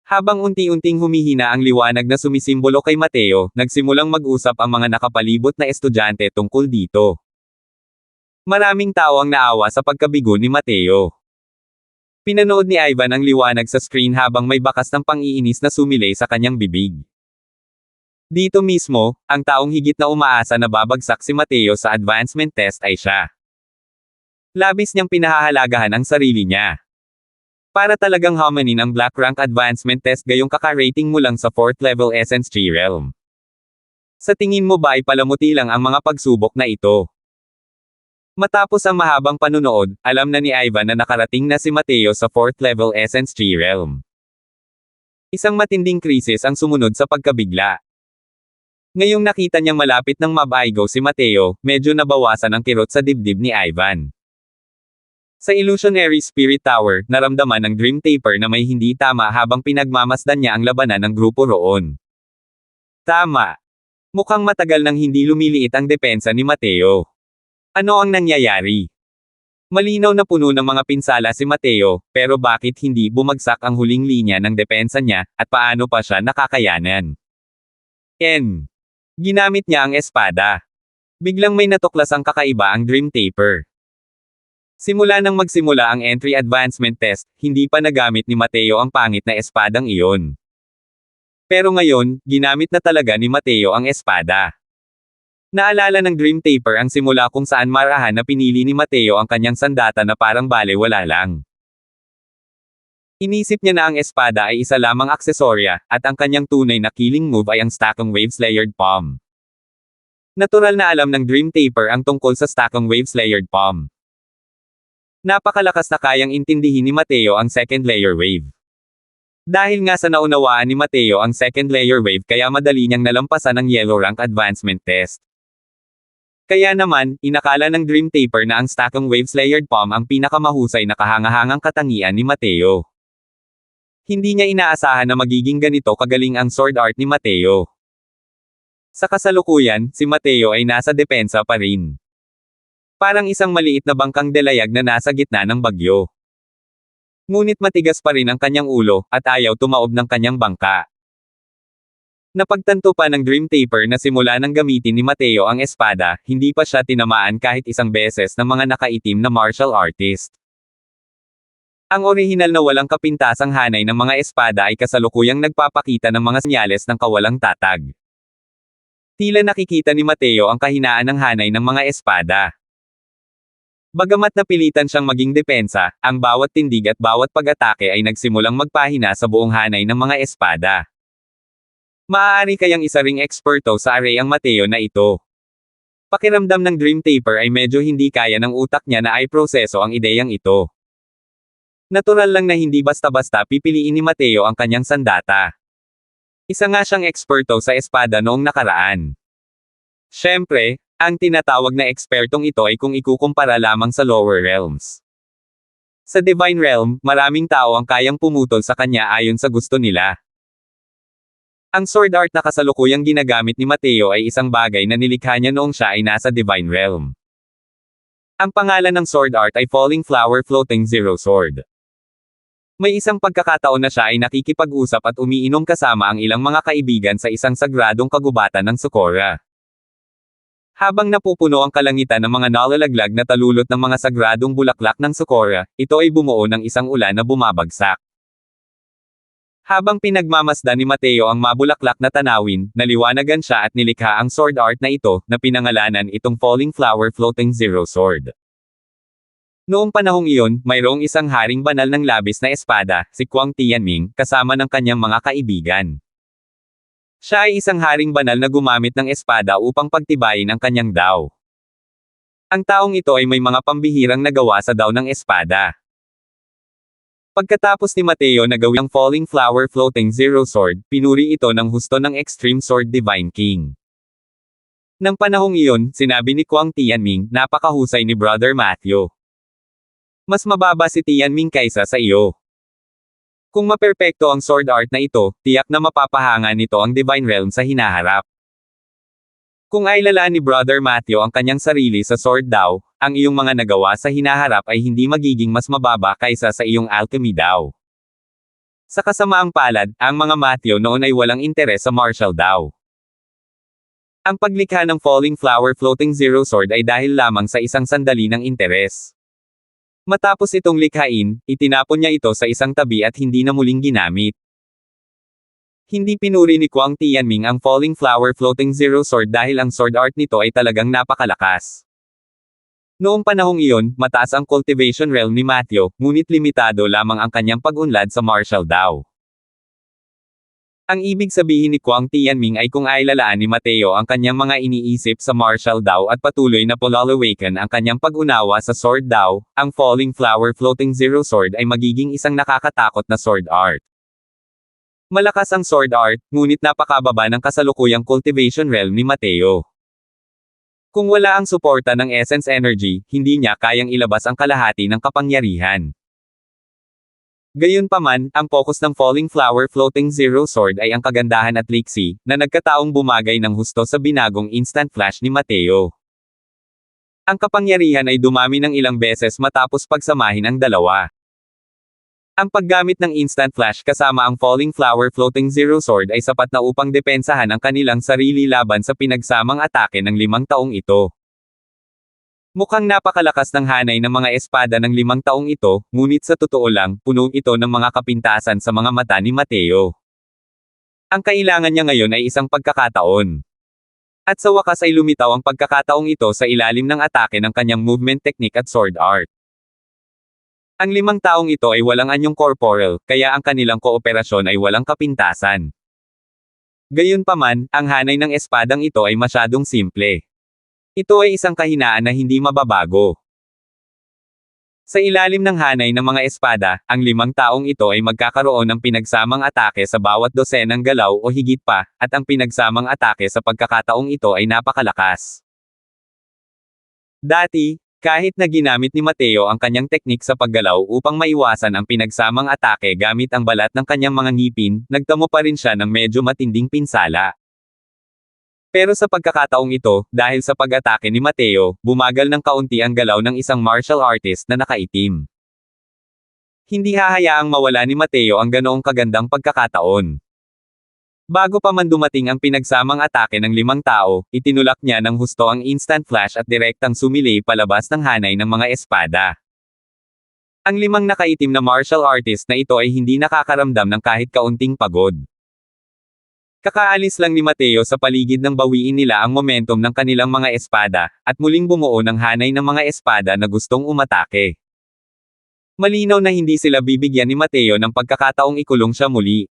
Habang unti-unting humihina ang liwanag na sumisimbolo kay Mateo, nagsimulang mag-usap ang mga nakapalibot na estudyante tungkol dito. Maraming tao ang naawa sa pagkabigo ni Mateo. Pinanood ni Ivan ang liwanag sa screen habang may bakas ng pang-iinis na sumilay sa kanyang bibig. Dito mismo, ang taong higit na umaasa na babagsak si Mateo sa advancement test ay siya. Labis niyang pinahahalagahan ang sarili niya. Para talagang homanin ang Black Rank Advancement Test gayong kaka-rating mo lang sa 4th level Essence Tree Realm. Sa tingin mo ba ay palamuti lang ang mga pagsubok na ito? Matapos ang mahabang panunood, alam na ni Ivan na nakarating na si Mateo sa 4th level Essence Tree Realm. Isang matinding krisis ang sumunod sa pagkabigla. Ngayong nakita niyang malapit ng mabaigo si Mateo, medyo nabawasan ang kirot sa dibdib ni Ivan. Sa Illusionary Spirit Tower, naramdaman ng Dream Taper na may hindi tama habang pinagmamasdan niya ang labanan ng grupo roon. Tama. Mukhang matagal nang hindi lumiliit ang depensa ni Mateo. Ano ang nangyayari? Malinaw na puno ng mga pinsala si Mateo, pero bakit hindi bumagsak ang huling linya ng depensa niya, at paano pa siya nakakayanan? Ginamit niya ang espada. Biglang may natuklasang kakaiba ang Dream Taper. Simula nang magsimula ang entry advancement test, hindi pa nagamit ni Mateo ang pangit na espadang iyon. Pero ngayon, ginamit na talaga ni Mateo ang espada. Naalala ng Dream Taper ang simula kung saan marahan na pinili ni Mateo ang kanyang sandata na parang balewala lang. Inisip niya na ang espada ay isa lamang aksesorya, at ang kanyang tunay na killing move ay ang Stackong Waves Layered Palm. Natural na alam ng Dream Taper ang tungkol sa Stackong Waves Layered Palm. Napakalakas na kayang intindihin ni Mateo ang second layer wave. Dahil nga sa naunawaan ni Mateo ang second layer wave kaya madali niyang nalampasan ang Yellow Rank Advancement Test. Kaya naman, inakala ng Dream Taper na ang Stackong Waves Layered Palm ang pinakamahusay na kahangahangang katangian ni Mateo. Hindi niya inaasahan na magiging ganito kagaling ang sword art ni Mateo. Sa kasalukuyan, si Mateo ay nasa depensa pa rin. Parang isang maliit na bangkang delayag na nasa gitna ng bagyo. Ngunit matigas pa rin ang kanyang ulo, at ayaw tumaob ng kanyang bangka. Napagtanto pa ng Dream Taper na simula nang gamitin ni Mateo ang espada, hindi pa siya tinamaan kahit isang beses ng mga nakaitim na martial artist. Ang orihinal na walang kapintasang hanay ng mga espada ay kasalukuyang nagpapakita ng mga senyales ng kawalang tatag. Tila nakikita ni Mateo ang kahinaan ng hanay ng mga espada. Bagamat napilitan siyang maging depensa, ang bawat tindig at bawat pag-atake ay nagsimulang magpahina sa buong hanay ng mga espada. Maaari kayang isa ring eksperto sa array ang Mateo na ito. Pakiramdam ng Dream Taper ay medyo hindi kaya ng utak niya na ay proseso ang ideyang ito. Natural lang na hindi basta-basta pipiliin ni Mateo ang kanyang sandata. Isa nga siyang eksperto sa espada noong nakaraan. Siyempre, ang tinatawag na ekspertong ito ay kung ikukumpara lamang sa lower realms. Sa Divine Realm, maraming tao ang kayang pumutol sa kanya ayon sa gusto nila. Ang sword art na kasalukuyang ginagamit ni Mateo ay isang bagay na nilikha niya noong siya ay nasa Divine Realm. Ang pangalan ng sword art ay Falling Flower Floating Zero Sword. May isang pagkakataon na siya ay nakikipag-usap at umiinom kasama ang ilang mga kaibigan sa isang sagradong kagubatan ng Socorro. Habang napupuno ang kalangitan ng mga nalalaglag na talulot ng mga sagradong bulaklak ng Socorro, ito ay bumuo ng isang ulan na bumabagsak. Habang pinagmamasdan ni Mateo ang mabulaklak na tanawin, naliwanagan siya at nilikha ang sword art na ito, na pinangalanan itong Falling Flower Floating Zero Sword. Noong panahong iyon, mayroong isang haring banal ng labis na espada, si Kuang Tianming, kasama ng kanyang mga kaibigan. Siya ay isang haring banal na gumamit ng espada upang pagtibayin ang kanyang Dao. Ang taong ito ay may mga pambihirang nagawa sa Dao ng espada. Pagkatapos ni Mateo na gawing Falling Flower Floating Zero Sword, pinuri ito ng husto ng Extreme Sword Divine King. Nang panahong iyon, sinabi ni Kuang Tianming, napakahusay ni Brother Matthew. Mas mababa si Tianming kaysa sa iyo. Kung maperpekto ang sword art na ito, tiyak na mapapahanga nito ang Divine Realm sa hinaharap. Kung ailalaan ni Brother Matthew ang kanyang sarili sa sword daw, ang iyong mga nagawa sa hinaharap ay hindi magiging mas mababa kaysa sa iyong alchemy daw. Sa kasamaang palad, ang mga Matthew noon ay walang interes sa martial daw. Ang paglikha ng Falling Flower Floating Zero Sword ay dahil lamang sa isang sandali ng interes. Matapos itong likhain, itinapon niya ito sa isang tabi at hindi na muling ginamit. Hindi pinuri ni Kuang Tianming ang Falling Flower Floating Zero Sword dahil ang sword art nito ay talagang napakalakas. Noong panahong iyon, mataas ang cultivation realm ni Matthew, ngunit limitado lamang ang kanyang pag-unlad sa martial daw. Ang ibig sabihin ni Kuang Tianming ay kung ailalaan ni Mateo ang kanyang mga iniisip sa martial daw at patuloy na polalawaken ang kanyang pag-unawa sa sword daw, ang Falling Flower Floating Zero Sword ay magiging isang nakakatakot na sword art. Malakas ang sword art, ngunit napakababa ng kasalukuyang cultivation realm ni Mateo. Kung wala ang suporta ng Essence Energy, hindi niya kayang ilabas ang kalahati ng kapangyarihan. Gayunpaman, ang focus ng Falling Flower Floating Zero Sword ay ang kagandahan at liksi, na nagkataong bumagay ng husto sa binagong instant flash ni Mateo. Ang kapangyarihan ay dumami ng ilang beses matapos pagsamahin ang dalawa. Ang paggamit ng instant flash kasama ang Falling Flower Floating Zero Sword ay sapat na upang depensahan ang kanilang sarili laban sa pinagsamang atake ng 5 taong ito. Mukhang napakalakas ng hanay ng mga espada ng 5 taong ito, ngunit sa totoo lang, puno ito ng mga kapintasan sa mga mata ni Mateo. Ang kailangan niya ngayon ay isang pagkakataon. At sa wakas ay lumitaw ang pagkakataong ito sa ilalim ng atake ng kanyang movement technique at sword art. Ang 5 taong ito ay walang anyong corporeal, kaya ang kanilang kooperasyon ay walang kapintasan. Gayunpaman, ang hanay ng espadang ito ay masyadong simple. Ito ay isang kahinaan na hindi mababago. Sa ilalim ng hanay ng mga espada, ang 5 taong ito ay magkakaroon ng pinagsamang atake sa bawat dosenang galaw o higit pa, at ang pinagsamang atake sa pagkakataong ito ay napakalakas. Dati, kahit na ginamit ni Mateo ang kanyang teknik sa paggalaw upang maiwasan ang pinagsamang atake gamit ang balat ng kanyang mga ngipin, nagtamo pa rin siya ng medyo matinding pinsala. Pero sa pagkakataong ito, dahil sa pag-atake ni Mateo, bumagal ng kaunti ang galaw ng isang martial artist na nakaitim. Hindi hahayaang mawala ni Mateo ang ganoong kagandang pagkakataon. Bago pa man dumating ang pinagsamang atake ng 5 tao, itinulak niya ng husto ang instant flash at direktang sumilay palabas ng hanay ng mga espada. Ang 5 nakaitim na martial artist na ito ay hindi nakakaramdam ng kahit kaunting pagod. Kakaalis lang ni Mateo sa paligid ng bawiin nila ang momentum ng kanilang mga espada, at muling bumuo ng hanay ng mga espada na gustong umatake. Malinaw na hindi sila bibigyan ni Mateo ng pagkakataong ikulong siya muli.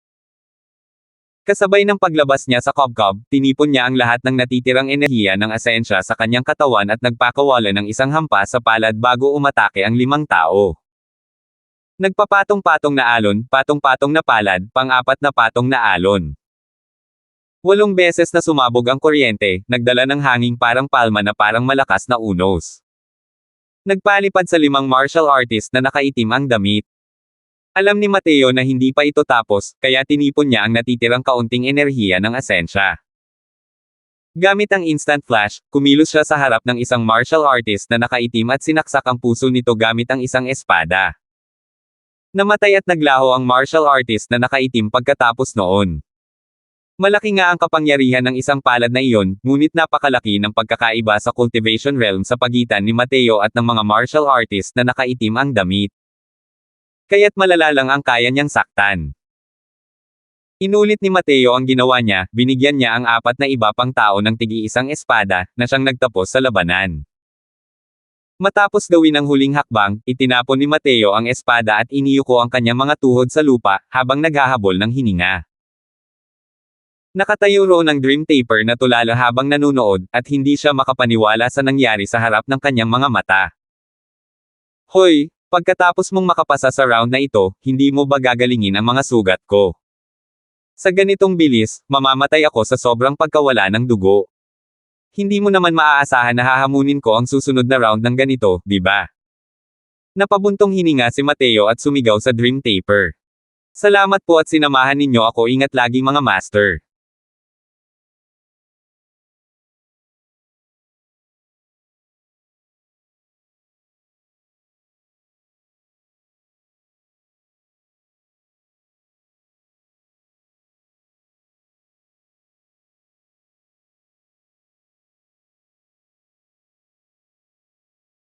Kasabay ng paglabas niya sa Cobcob, tinipon niya ang lahat ng natitirang enerhiya ng asensya sa kanyang katawan at nagpakawala ng isang hampas sa palad bago umatake ang 5 tao. Nagpapatong-patong na alon, patong-patong na palad, pang-apat na patong na alon. 8 beses na sumabog ang kuryente, nagdala ng hanging parang palma na parang malakas na unos. Nagpalipad sa 5 martial artist na nakaitim ang damit. Alam ni Mateo na hindi pa ito tapos, kaya tinipon niya ang natitirang kaunting enerhiya ng asensya. Gamit ang instant flash, kumilos siya sa harap ng isang martial artist na nakaitim at sinaksak ang puso nito gamit ang isang espada. Namatay at naglaho ang martial artist na nakaitim pagkatapos noon. Malaki nga ang kapangyarihan ng isang palad na iyon, ngunit napakalaki ng pagkakaiba sa cultivation realm sa pagitan ni Mateo at ng mga martial artist na nakaitim ang damit. Kaya't malala lang ang kaya niyang saktan. Inulit ni Mateo ang ginawa niya, binigyan niya ang 4 na iba pang tao ng tigi-isang espada, na siyang nagtapos sa labanan. Matapos gawin ang huling hakbang, itinapon ni Mateo ang espada at iniyuko ang kanyang mga tuhod sa lupa, habang naghahabol ng hininga. Nakatayo roon ang Dream Taper na tulala habang nanunood, at hindi siya makapaniwala sa nangyari sa harap ng kanyang mga mata. Hoy! Pagkatapos mong makapasa sa round na ito, hindi mo ba gagalingin ang mga sugat ko? Sa ganitong bilis, mamamatay ako sa sobrang pagkawala ng dugo. Hindi mo naman maaasahan na hahamunin ko ang susunod na round ng ganito, di ba? Napabuntong hininga si Mateo at sumigaw sa Dream Taper. Salamat po at sinamahan ninyo ako, ingat lagi mga master.